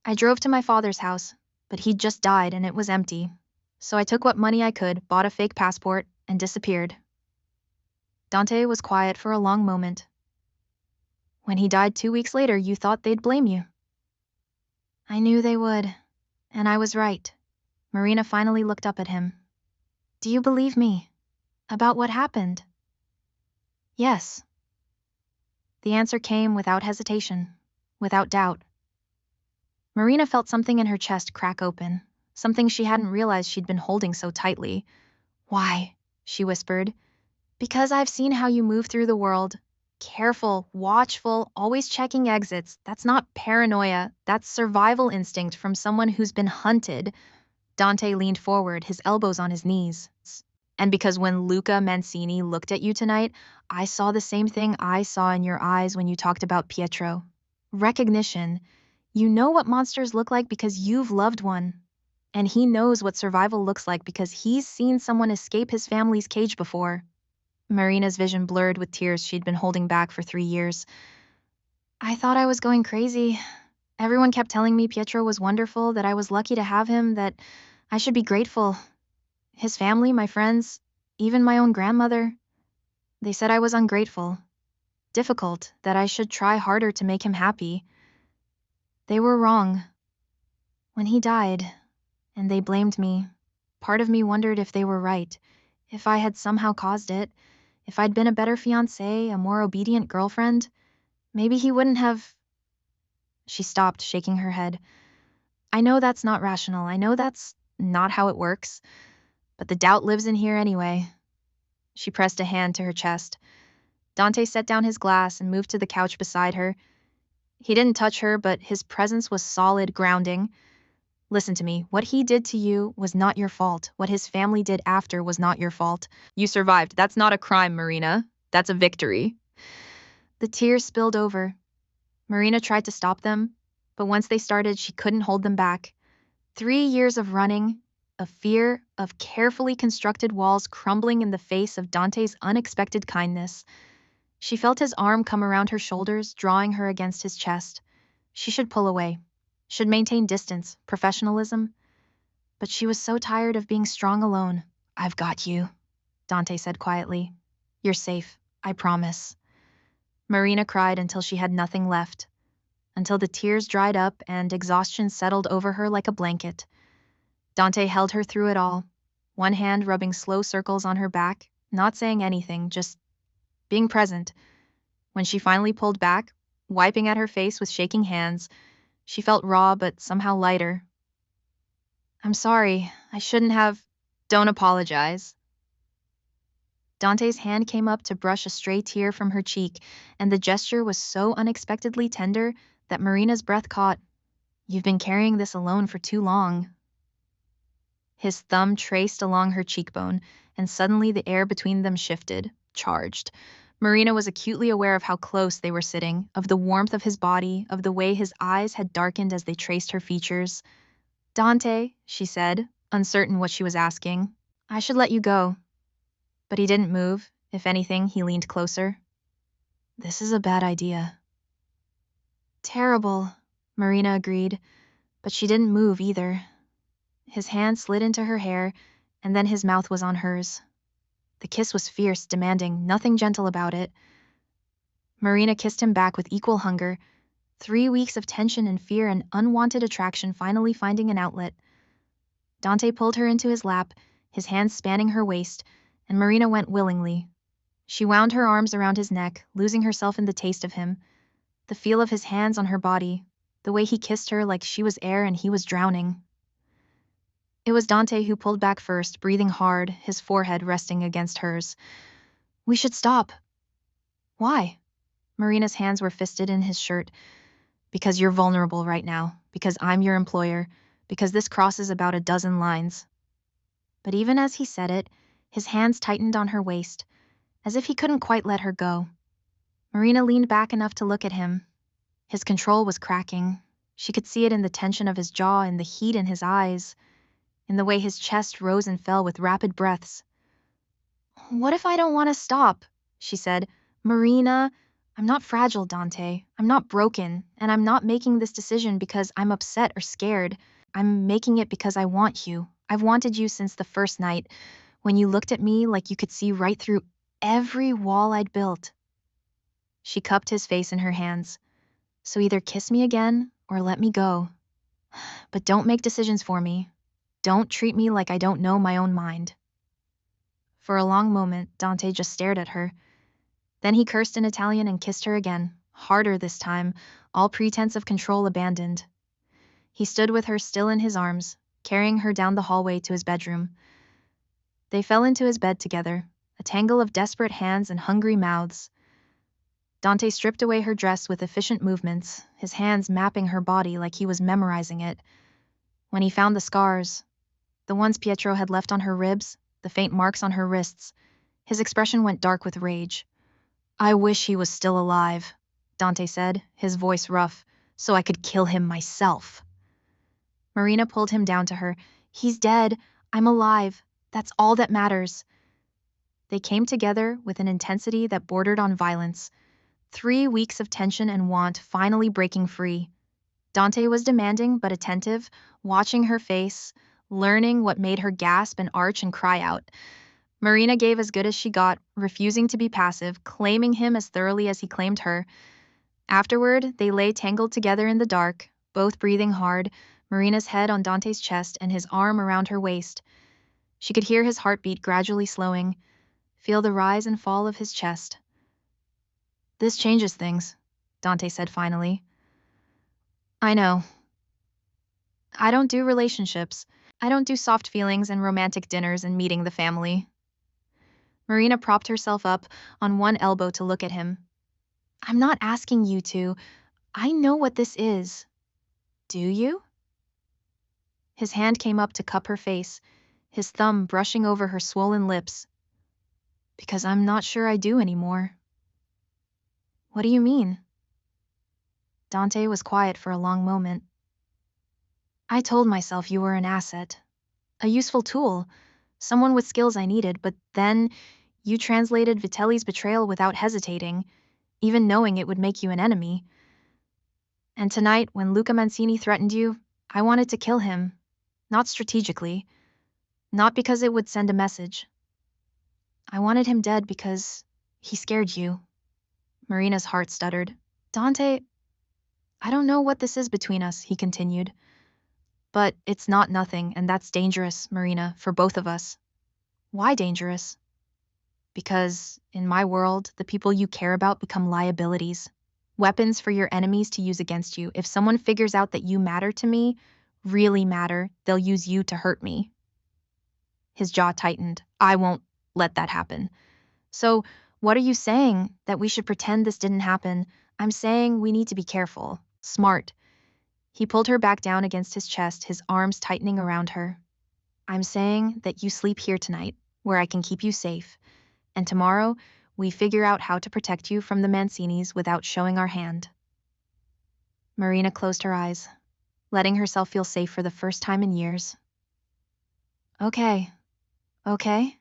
I drove to my father's house, but he'd just died and it was empty. So I took what money I could, bought a fake passport, and disappeared." Dante was quiet for a long moment. "When he died 2 weeks later, you thought they'd blame you." "I knew they would, and I was right." Marina finally looked up at him. "Do you believe me? About what happened?" "Yes." The answer came without hesitation, without doubt. Marina felt something in her chest crack open, something she hadn't realized she'd been holding so tightly. "Why?" she whispered. "Because I've seen how you move through the world. Careful, watchful, always checking exits. That's not paranoia. That's survival instinct from someone who's been hunted." Dante leaned forward, his elbows on his knees. "And because when Luca Mancini looked at you tonight, I saw the same thing I saw in your eyes when you talked about Pietro. Recognition. You know what monsters look like because you've loved one. And he knows what survival looks like because he's seen someone escape his family's cage before." Marina's vision blurred with tears she'd been holding back for 3 years. "I thought I was going crazy. Everyone kept telling me Pietro was wonderful, that I was lucky to have him, that I should be grateful. His family, my friends, even my own grandmother. They said I was ungrateful, difficult, that I should try harder to make him happy. They were wrong. When he died, and they blamed me, part of me wondered if they were right, if I had somehow caused it, if I'd been a better fiancée, a more obedient girlfriend. Maybe he wouldn't have." She stopped, shaking her head. "I know that's not rational. I know that's not how it works. But the doubt lives in here anyway." She pressed a hand to her chest. Dante set down his glass and moved to the couch beside her. He didn't touch her, but his presence was solid, grounding. "Listen to me. What he did to you was not your fault. What his family did after was not your fault. You survived. That's not a crime, Marina. That's a victory." The tears spilled over. Marina tried to stop them, but once they started, she couldn't hold them back. 3 years of running, of fear, of carefully constructed walls crumbling in the face of Dante's unexpected kindness. She felt his arm come around her shoulders, drawing her against his chest. She should pull away, should maintain distance, professionalism. But she was so tired of being strong alone. "I've got you," Dante said quietly. "You're safe, I promise." Marina cried until she had nothing left, until the tears dried up and exhaustion settled over her like a blanket. Dante held her through it all, one hand rubbing slow circles on her back, not saying anything, just being present. When she finally pulled back, wiping at her face with shaking hands, she felt raw but somehow lighter. "I'm sorry. I shouldn't have." "Don't apologize." Dante's hand came up to brush a stray tear from her cheek, and the gesture was so unexpectedly tender that Marina's breath caught. "You've been carrying this alone for too long." His thumb traced along her cheekbone, and suddenly the air between them shifted, charged. Marina was acutely aware of how close they were sitting, of the warmth of his body, of the way his eyes had darkened as they traced her features. "Dante," she said, uncertain what she was asking, "I should let you go." But he didn't move. If anything, he leaned closer. "This is a bad idea." "Terrible," Marina agreed, but she didn't move either. His hand slid into her hair, and then his mouth was on hers. The kiss was fierce, demanding, nothing gentle about it. Marina kissed him back with equal hunger, 3 weeks of tension and fear and unwanted attraction finally finding an outlet. Dante pulled her into his lap, his hands spanning her waist, and Marina went willingly. She wound her arms around his neck, losing herself in the taste of him, the feel of his hands on her body, the way he kissed her like she was air and he was drowning. It was Dante who pulled back first, breathing hard, his forehead resting against hers. "We should stop." "Why?" Marina's hands were fisted in his shirt. "Because you're vulnerable right now, because I'm your employer, because this crosses about a dozen lines." But even as he said it, his hands tightened on her waist, as if he couldn't quite let her go. Marina leaned back enough to look at him. His control was cracking. She could see it in the tension of his jaw, in the heat in his eyes, in the way his chest rose and fell with rapid breaths. "What if I don't want to stop?" she said. "Marina, I'm not fragile, Dante. I'm not broken, and I'm not making this decision because I'm upset or scared. I'm making it because I want you. I've wanted you since the first night, when you looked at me like you could see right through every wall I'd built." She cupped his face in her hands. "So either kiss me again or let me go. But don't make decisions for me. Don't treat me like I don't know my own mind." For a long moment, Dante just stared at her. Then he cursed in Italian and kissed her again, harder this time, all pretense of control abandoned. He stood with her still in his arms, carrying her down the hallway to his bedroom. They fell into his bed together, a tangle of desperate hands and hungry mouths. Dante stripped away her dress with efficient movements, his hands mapping her body like he was memorizing it. When he found the scars, the ones Pietro had left on her ribs, the faint marks on her wrists, his expression went dark with rage. "I wish he was still alive," Dante said, his voice rough, "so I could kill him myself." Marina pulled him down to her. "He's dead. I'm alive. That's all that matters." They came together with an intensity that bordered on violence. 3 weeks of tension and want finally breaking free. Dante was demanding but attentive, watching her face, learning what made her gasp and arch and cry out. Marina gave as good as she got, refusing to be passive, claiming him as thoroughly as he claimed her. Afterward, they lay tangled together in the dark, both breathing hard, Marina's head on Dante's chest and his arm around her waist. She could hear his heartbeat gradually slowing, feel the rise and fall of his chest. "This changes things," Dante said finally. "I know. I don't do relationships. I don't do soft feelings and romantic dinners and meeting the family." Marina propped herself up on one elbow to look at him. "I'm not asking you to. I know what this is." "Do you?" His hand came up to cup her face, his thumb brushing over her swollen lips. "Because I'm not sure I do anymore." "What do you mean?" Dante was quiet for a long moment. "I told myself you were an asset, a useful tool, someone with skills I needed, but then you translated Vitelli's betrayal without hesitating, even knowing it would make you an enemy. And tonight, when Luca Mancini threatened you, I wanted to kill him, not strategically, not because it would send a message. I wanted him dead because he scared you." Marina's heart stuttered. "Dante, I don't know what this is between us," he continued. "But it's not nothing, and that's dangerous, Marina, for both of us." "Why dangerous?" "Because, in my world, the people you care about become liabilities, weapons for your enemies to use against you. If someone figures out that you matter to me, really matter, they'll use you to hurt me." His jaw tightened. "I won't let that happen." So, what are you saying? That we should pretend this didn't happen? I'm saying we need to be careful, smart. He pulled her back down against his chest, his arms tightening around her. I'm saying that you sleep here tonight, where I can keep you safe, and tomorrow we figure out how to protect you from the Mancinis without showing our hand. Marina closed her eyes, letting herself feel safe for the first time in years. Okay, okay,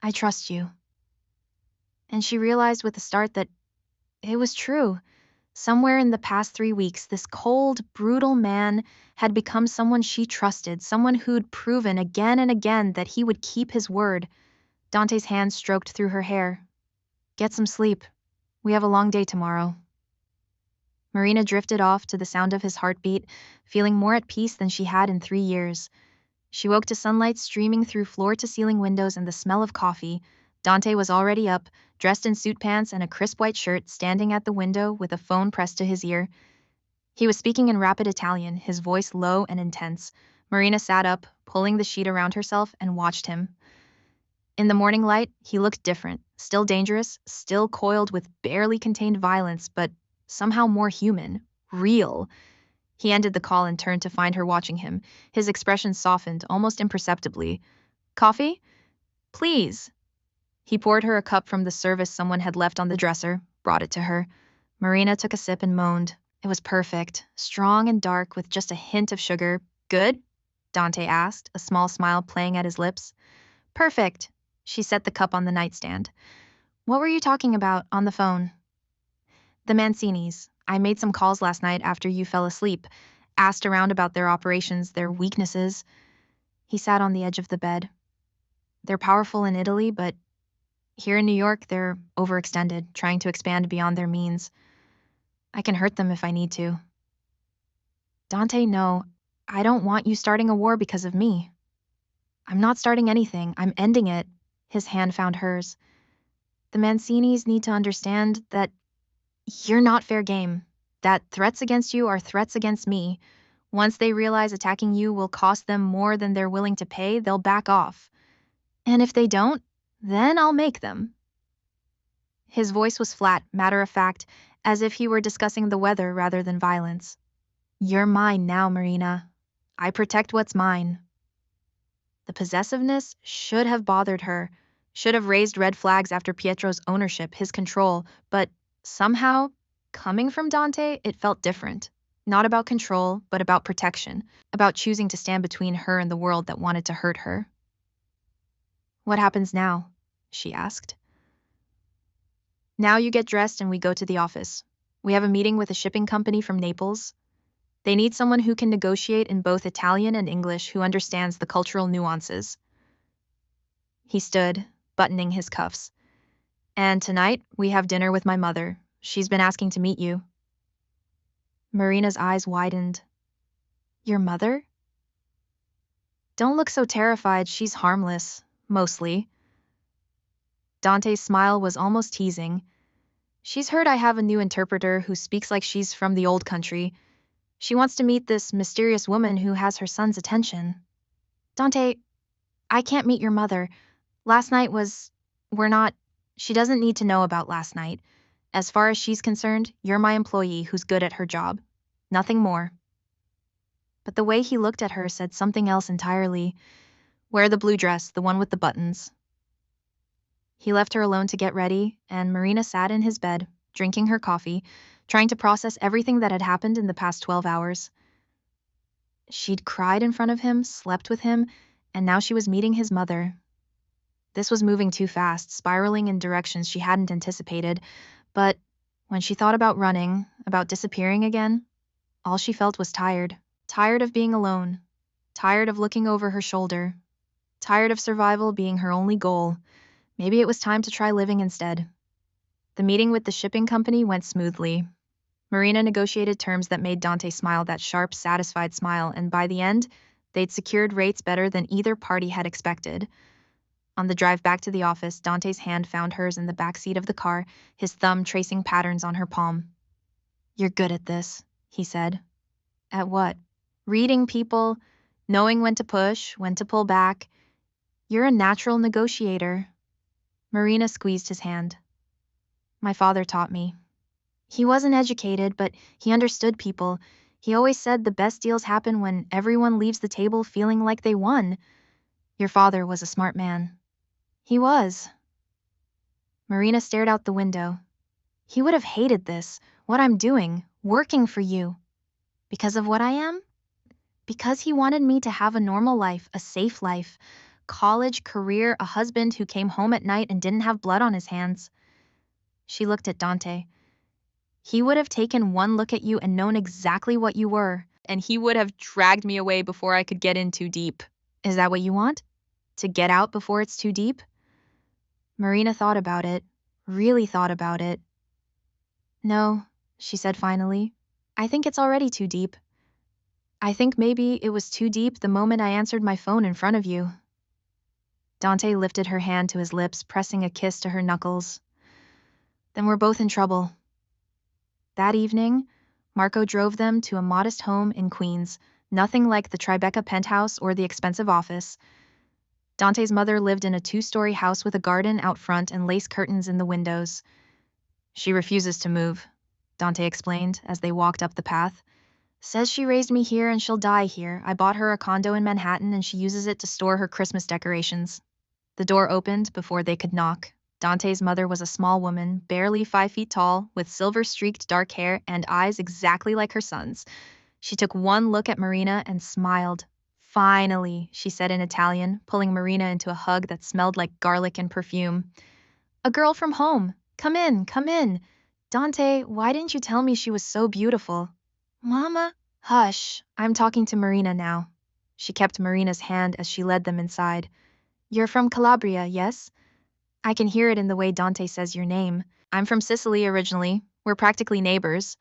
I trust you. And she realized with a start that it was true. Somewhere in the past 3 weeks, this cold, brutal man had become someone she trusted, someone who'd proven again and again that he would keep his word. Dante's hand stroked through her hair. Get some sleep. We have a long day tomorrow. Marina drifted off to the sound of his heartbeat, feeling more at peace than she had in 3 years. She woke to sunlight streaming through floor-to-ceiling windows and the smell of coffee. Dante was already up, dressed in suit pants and a crisp white shirt, standing at the window with a phone pressed to his ear. He was speaking in rapid Italian, his voice low and intense. Marina sat up, pulling the sheet around herself, and watched him. In the morning light, he looked different, still dangerous, still coiled with barely contained violence, but somehow more human, real. He ended the call and turned to find her watching him. His expression softened, almost imperceptibly. Coffee? Please. He poured her a cup from the service someone had left on the dresser, brought it to her. Marina took a sip and moaned. It was perfect, strong and dark with just a hint of sugar. Good? Dante asked, a small smile playing at his lips. Perfect. She set the cup on the nightstand. What were you talking about on the phone? The Mancinis. I made some calls last night after you fell asleep, asked around about their operations, their weaknesses. He sat on the edge of the bed. They're powerful in Italy, but here in New York, they're overextended, trying to expand beyond their means. I can hurt them if I need to. Dante, no. I don't want you starting a war because of me. I'm not starting anything. I'm ending it. His hand found hers. The Mancinis need to understand that you're not fair game, that threats against you are threats against me. Once they realize attacking you will cost them more than they're willing to pay, they'll back off. And if they don't, then I'll make them. His voice was flat, matter-of-fact, as if he were discussing the weather rather than violence. You're mine now, Marina. I protect what's mine. The possessiveness should have bothered her, should have raised red flags after Pietro's ownership, his control, but somehow, coming from Dante, it felt different. Not about control, but about protection, about choosing to stand between her and the world that wanted to hurt her. What happens now? She asked. Now you get dressed and we go to the office. We have a meeting with a shipping company from Naples. They need someone who can negotiate in both Italian and English, who understands the cultural nuances. He stood, buttoning his cuffs. And tonight, we have dinner with my mother. She's been asking to meet you. Marina's eyes widened. Your mother? Don't look so terrified. She's harmless, mostly. Dante's smile was almost teasing. She's heard I have a new interpreter who speaks like she's from the old country. She wants to meet this mysterious woman who has her son's attention. Dante, I can't meet your mother. Last night was... She doesn't need to know about last night. As far as she's concerned, you're my employee who's good at her job. Nothing more. But the way he looked at her said something else entirely. Wear the blue dress, the one with the buttons. He left her alone to get ready, and Marina sat in his bed, drinking her coffee, trying to process everything that had happened in the past 12 hours. She'd cried in front of him, slept with him, and now she was meeting his mother. This was moving too fast, spiraling in directions she hadn't anticipated, but when she thought about running, about disappearing again, all she felt was tired. Tired of being alone. Tired of looking over her shoulder. Tired of survival being her only goal. Maybe it was time to try living instead. The meeting with the shipping company went smoothly. Marina negotiated terms that made Dante smile, that sharp, satisfied smile, and by the end, they'd secured rates better than either party had expected. On the drive back to the office, Dante's hand found hers in the back seat of the car, his thumb tracing patterns on her palm. You're good at this, he said. At what? Reading people, knowing when to push, when to pull back. You're a natural negotiator. Marina squeezed his hand. My father taught me. He wasn't educated, but he understood people. He always said the best deals happen when everyone leaves the table feeling like they won. Your father was a smart man. He was. Marina stared out the window. He would have hated this, what I'm doing, working for you. Because of what I am? Because he wanted me to have a normal life, a safe life, college, career, a husband who came home at night and didn't have blood on his hands. She looked at Dante. He would have taken one look at you and known exactly what you were, and he would have dragged me away before I could get in too deep. Is that what you want? To get out before it's too deep? Marina thought about it, really thought about it. No, she said finally. I think it's already too deep. I think maybe it was too deep the moment I answered my phone in front of you. Dante lifted her hand to his lips, pressing a kiss to her knuckles. Then we're both in trouble. That evening, Marco drove them to a modest home in Queens, nothing like the Tribeca penthouse or the expensive office. Dante's mother lived in a 2-story house with a garden out front and lace curtains in the windows. She refuses to move, Dante explained as they walked up the path. Says she raised me here and she'll die here. I bought her a condo in Manhattan and she uses it to store her Christmas decorations. The door opened before they could knock. Dante's mother was a small woman, barely 5 feet tall, with silver-streaked dark hair and eyes exactly like her son's. She took one look at Marina and smiled. Finally, she said in Italian, pulling Marina into a hug that smelled like garlic and perfume. A girl from home. Come in, come in. Dante, why didn't you tell me she was so beautiful? Mama? Hush, I'm talking to Marina now. She kept Marina's hand as she led them inside. You're from Calabria, yes? I can hear it in the way Dante says your name. I'm from Sicily originally. We're practically neighbors.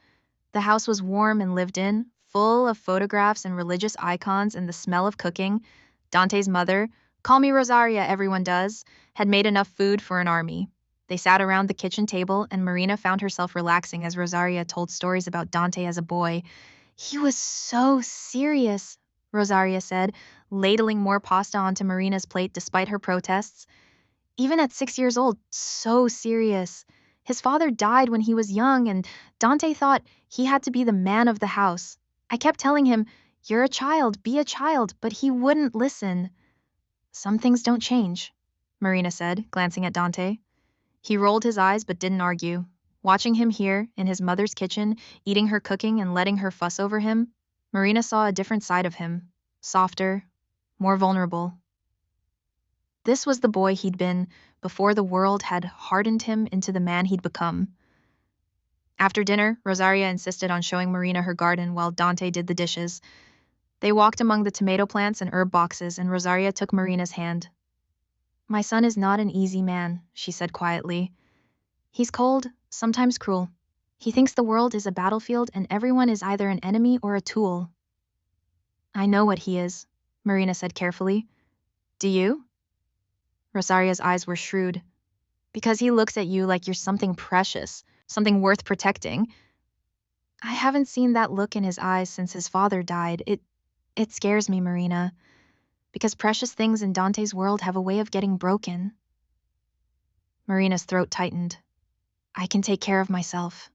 The house was warm and lived in, full of photographs and religious icons and the smell of cooking. Dante's mother, call me Rosaria, everyone does, had made enough food for an army. They sat around the kitchen table, and Marina found herself relaxing as Rosaria told stories about Dante as a boy. He was so serious, Rosaria said, ladling more pasta onto Marina's plate despite her protests. Even at 6 years old, so serious. His father died when he was young, and Dante thought he had to be the man of the house. I kept telling him, you're a child, be a child, but he wouldn't listen. Some things don't change, Marina said, glancing at Dante. He rolled his eyes but didn't argue. Watching him here, in his mother's kitchen, eating her cooking and letting her fuss over him, Marina saw a different side of him, softer, more vulnerable. This was the boy he'd been before the world had hardened him into the man he'd become. After dinner, Rosaria insisted on showing Marina her garden while Dante did the dishes. They walked among the tomato plants and herb boxes, and Rosaria took Marina's hand. My son is not an easy man, she said quietly. He's cold, sometimes cruel. He thinks the world is a battlefield and everyone is either an enemy or a tool. I know what he is, Marina said carefully. Do you? Rosaria's eyes were shrewd. Because he looks at you like you're something precious, something worth protecting. I haven't seen that look in his eyes since his father died. It scares me, Marina. Because precious things in Dante's world have a way of getting broken. Marina's throat tightened. I can take care of myself.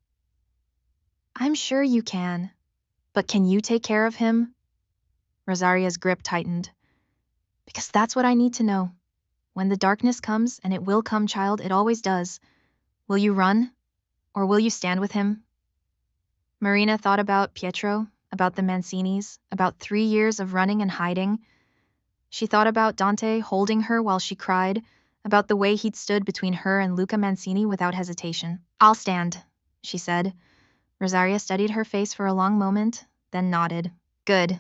I'm sure you can. But can you take care of him? Rosaria's grip tightened. Because that's what I need to know. When the darkness comes, and it will come, child, it always does, will you run? Or will you stand with him? Marina thought about Pietro, about the Mancinis, about 3 years of running and hiding. She thought about Dante holding her while she cried, about the way he'd stood between her and Luca Mancini without hesitation. I'll stand, she said. Rosaria studied her face for a long moment, then nodded. Good.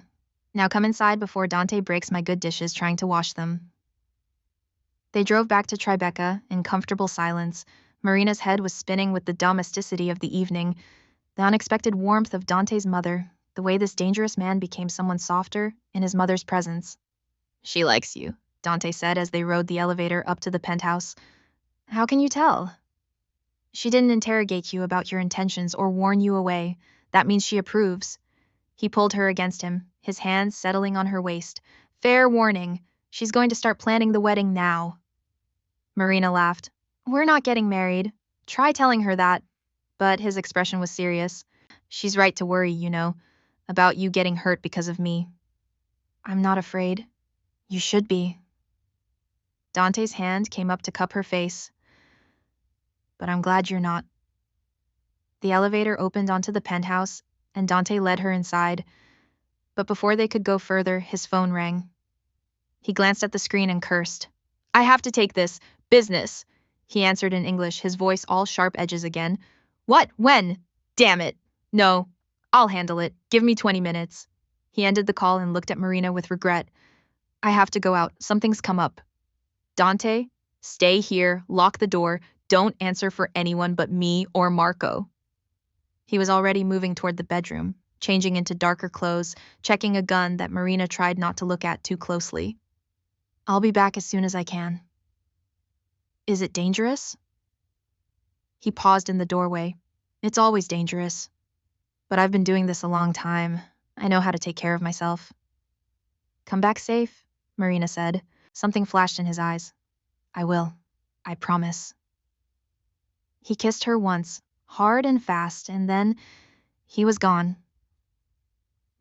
Now come inside before Dante breaks my good dishes trying to wash them. They drove back to Tribeca in comfortable silence. Marina's head was spinning with the domesticity of the evening, the unexpected warmth of Dante's mother, the way this dangerous man became someone softer in his mother's presence. She likes you, Dante said as they rode the elevator up to the penthouse. How can you tell? She didn't interrogate you about your intentions or warn you away. That means she approves. He pulled her against him, his hands settling on her waist. Fair warning. She's going to start planning the wedding now. Marina laughed. We're not getting married. Try telling her that. But his expression was serious. She's right to worry, about you getting hurt because of me. I'm not afraid. You should be. Dante's hand came up to cup her face. But I'm glad you're not. The elevator opened onto the penthouse, and Dante led her inside. But before they could go further, his phone rang. He glanced at the screen and cursed. I have to take this. Business. He answered in English, his voice all sharp edges again. What? When? Damn it. No. I'll handle it. Give me 20 minutes. He ended the call and looked at Marina with regret. I have to go out. Something's come up. Dante, stay here, lock the door, don't answer for anyone but me or Marco. He was already moving toward the bedroom, changing into darker clothes, checking a gun that Marina tried not to look at too closely. I'll be back as soon as I can. Is it dangerous? He paused in the doorway. It's always dangerous. But I've been doing this a long time. I know how to take care of myself. Come back safe, Marina said. Something flashed in his eyes. I will. I promise. He kissed her once, hard and fast, and then he was gone.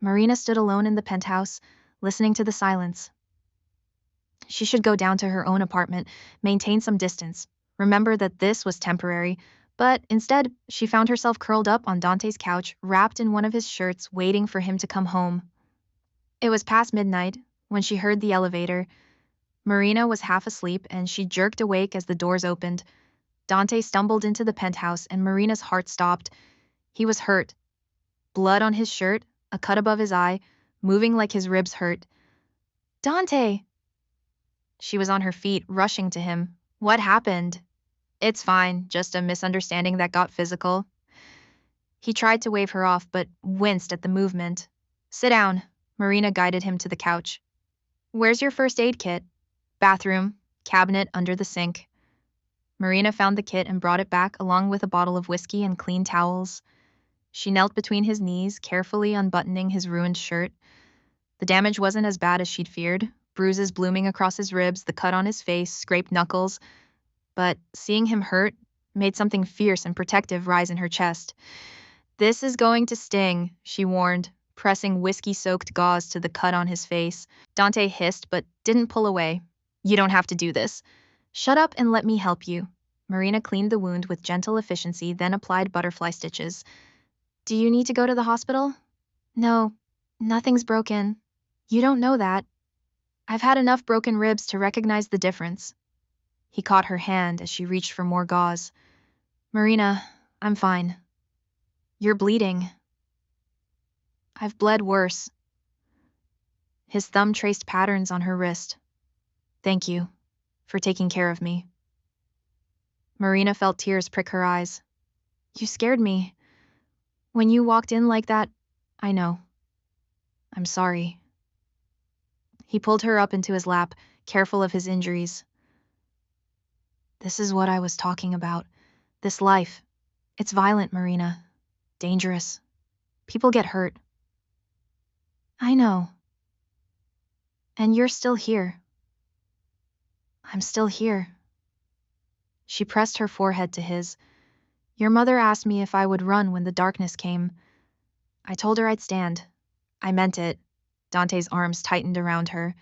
Marina stood alone in the penthouse, listening to the silence. She should go down to her own apartment, maintain some distance, remember that this was temporary, but instead, she found herself curled up on Dante's couch, wrapped in one of his shirts, waiting for him to come home. It was past midnight when she heard the elevator. Marina was half asleep, and she jerked awake as the doors opened. Dante stumbled into the penthouse, and Marina's heart stopped. He was hurt. Blood on his shirt, a cut above his eye, moving like his ribs hurt. Dante! She was on her feet, rushing to him. What happened? It's fine, just a misunderstanding that got physical. He tried to wave her off, but winced at the movement. Sit down. Marina guided him to the couch. Where's your first aid kit? Bathroom, cabinet under the sink. Marina found the kit and brought it back along with a bottle of whiskey and clean towels. She knelt between his knees, carefully unbuttoning his ruined shirt. The damage wasn't as bad as she'd feared, bruises blooming across his ribs, the cut on his face, scraped knuckles. But seeing him hurt made something fierce and protective rise in her chest. This is going to sting, she warned, pressing whiskey-soaked gauze to the cut on his face. Dante hissed but didn't pull away. You don't have to do this. Shut up and let me help you. Marina cleaned the wound with gentle efficiency, then applied butterfly stitches. Do you need to go to the hospital? No, nothing's broken. You don't know that. I've had enough broken ribs to recognize the difference. He caught her hand as she reached for more gauze. Marina, I'm fine. You're bleeding. I've bled worse. His thumb traced patterns on her wrist. Thank you for taking care of me. Marina felt tears prick her eyes. You scared me. When you walked in like that, I know. I'm sorry. He pulled her up into his lap, careful of his injuries. This is what I was talking about. This life. It's violent, Marina. Dangerous. People get hurt. I know. And you're still here. I'm still here. She pressed her forehead to his. Your mother asked me if I would run when the darkness came. I told her I'd stand. I meant it. Dante's arms tightened around her.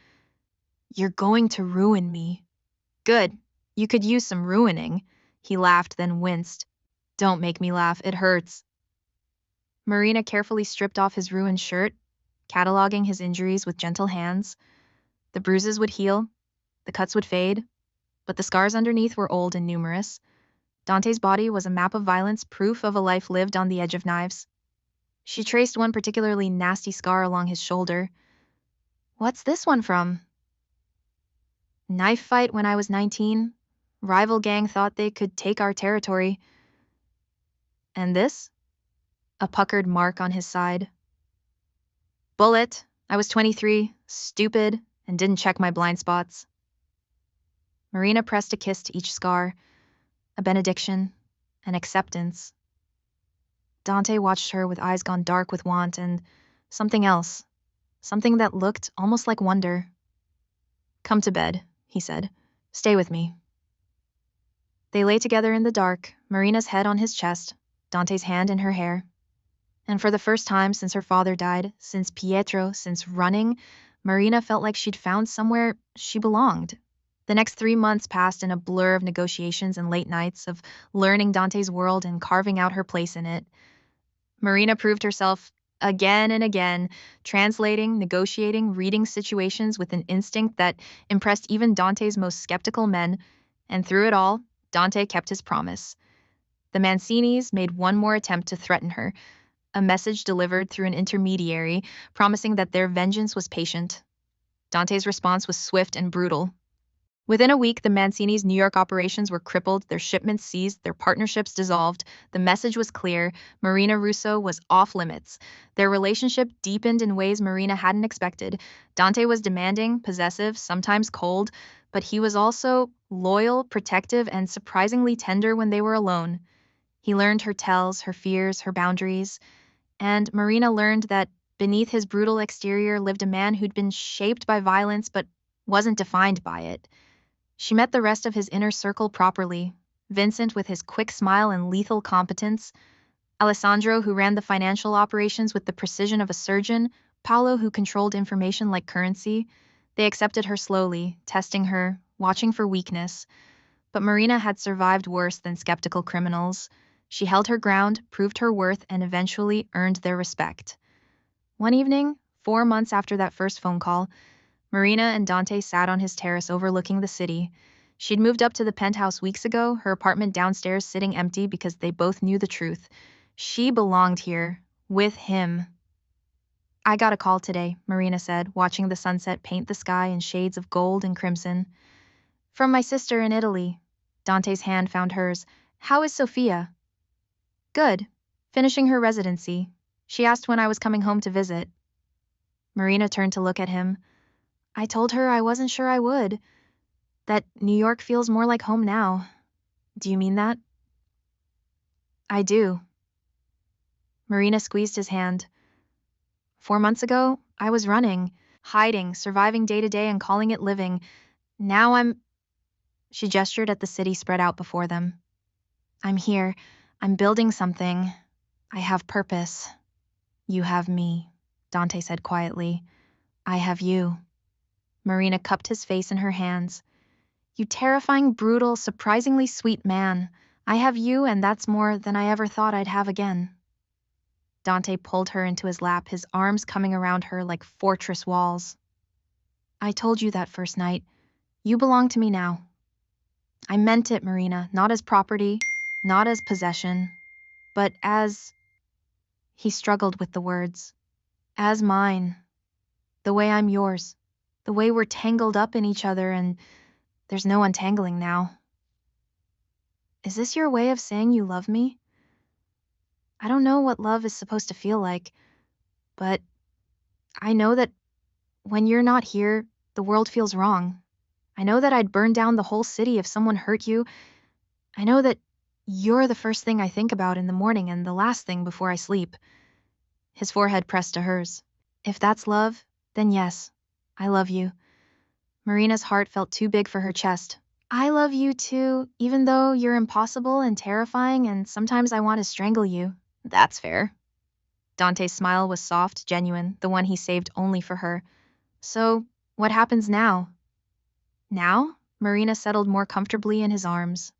You're going to ruin me. Good. You could use some ruining. He laughed, then winced. Don't make me laugh. It hurts. Marina carefully stripped off his ruined shirt, cataloging his injuries with gentle hands. The bruises would heal, the cuts would fade, but the scars underneath were old and numerous. Dante's body was a map of violence, proof of a life lived on the edge of knives. She traced one particularly nasty scar along his shoulder. What's this one from? Knife fight when I was 19. Rival gang thought they could take our territory. And this? A puckered mark on his side. Bullet. I was 23, stupid, and didn't check my blind spots. Marina pressed a kiss to each scar, a benediction, an acceptance. Dante watched her with eyes gone dark with want and something else, something that looked almost like wonder. Come to bed, he said. Stay with me. They lay together in the dark, Marina's head on his chest, Dante's hand in her hair. And for the first time since her father died, since Pietro, since running, Marina felt like she'd found somewhere she belonged. The next 3 months passed in a blur of negotiations and late nights, of learning Dante's world and carving out her place in it. Marina proved herself again and again, translating, negotiating, reading situations with an instinct that impressed even Dante's most skeptical men, and through it all, Dante kept his promise. The Mancinis made one more attempt to threaten her, a message delivered through an intermediary, promising that their vengeance was patient. Dante's response was swift and brutal. Within a week, the Mancini's New York operations were crippled, their shipments seized, their partnerships dissolved. The message was clear: Marina Russo was off limits. Their relationship deepened in ways Marina hadn't expected. Dante was demanding, possessive, sometimes cold, but he was also loyal, protective, and surprisingly tender when they were alone. He learned her tells, her fears, her boundaries. And Marina learned that beneath his brutal exterior lived a man who'd been shaped by violence but wasn't defined by it. She met the rest of his inner circle properly: Vincent with his quick smile and lethal competence, Alessandro who ran the financial operations with the precision of a surgeon, Paolo who controlled information like currency. They accepted her slowly, testing her, watching for weakness. But Marina had survived worse than skeptical criminals. She held her ground, proved her worth, and eventually earned their respect. One evening, 4 months after that first phone call, Marina and Dante sat on his terrace overlooking the city. She'd moved up to the penthouse weeks ago, her apartment downstairs sitting empty because they both knew the truth. She belonged here, with him. "I got a call today," Marina said, watching the sunset paint the sky in shades of gold and crimson. "From my sister in Italy." Dante's hand found hers. "How is Sophia?" "Good. Finishing her residency. She asked when I was coming home to visit." Marina turned to look at him. "I told her I wasn't sure I would. That New York feels more like home now. Do you mean that?" "I do." Marina squeezed his hand. 4 months ago, I was running, hiding, surviving day to day and calling it living. Now I'm... She gestured at the city spread out before them. "I'm here. I'm building something. I have purpose." "You have me," Dante said quietly. "I have you." Marina cupped his face in her hands. "You terrifying, brutal, surprisingly sweet man. I have you, and that's more than I ever thought I'd have again." Dante pulled her into his lap, his arms coming around her like fortress walls. "I told you that first night. You belong to me now." "I meant it, Marina, not as property, not as possession, but as..." He struggled with the words. "As mine. The way I'm yours. The way we're tangled up in each other and there's no untangling now." "Is this your way of saying you love me?" "I don't know what love is supposed to feel like, but I know that when you're not here, the world feels wrong. I know that I'd burn down the whole city if someone hurt you. I know that you're the first thing I think about in the morning and the last thing before I sleep." His forehead pressed to hers. "If that's love, then yes, I love you." Marina's heart felt too big for her chest. "I love you too, even though you're impossible and terrifying and sometimes I want to strangle you." "That's fair." Dante's smile was soft, genuine, the one he saved only for her. "So, what happens now?" "Now?" Marina settled more comfortably in his arms.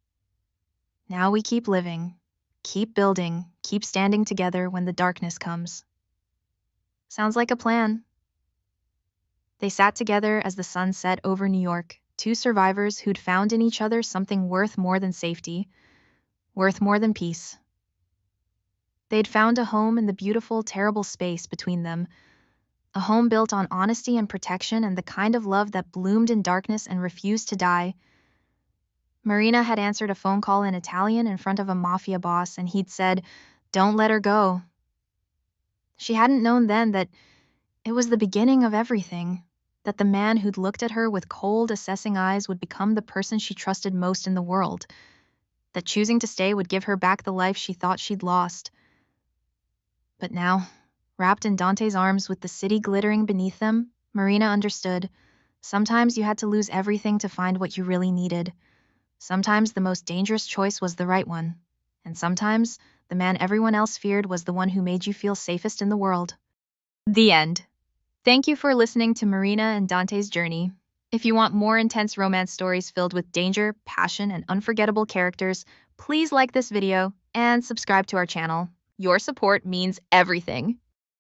"Now we keep living, keep building, keep standing together when the darkness comes." "Sounds like a plan." They sat together as the sun set over New York, two survivors who'd found in each other something worth more than safety, worth more than peace. They'd found a home in the beautiful, terrible space between them, a home built on honesty and protection and the kind of love that bloomed in darkness and refused to die. Marina had answered a phone call in Italian in front of a Mafia boss, and he'd said, "Don't let her go." She hadn't known then that it was the beginning of everything, that the man who'd looked at her with cold, assessing eyes would become the person she trusted most in the world, that choosing to stay would give her back the life she thought she'd lost. But now, wrapped in Dante's arms with the city glittering beneath them, Marina understood. Sometimes you had to lose everything to find what you really needed. Sometimes the most dangerous choice was the right one. And sometimes, the man everyone else feared was the one who made you feel safest in the world. The end. Thank you for listening to Marina and Dante's journey. If you want more intense romance stories filled with danger, passion, and unforgettable characters, please like this video and subscribe to our channel. Your support means everything.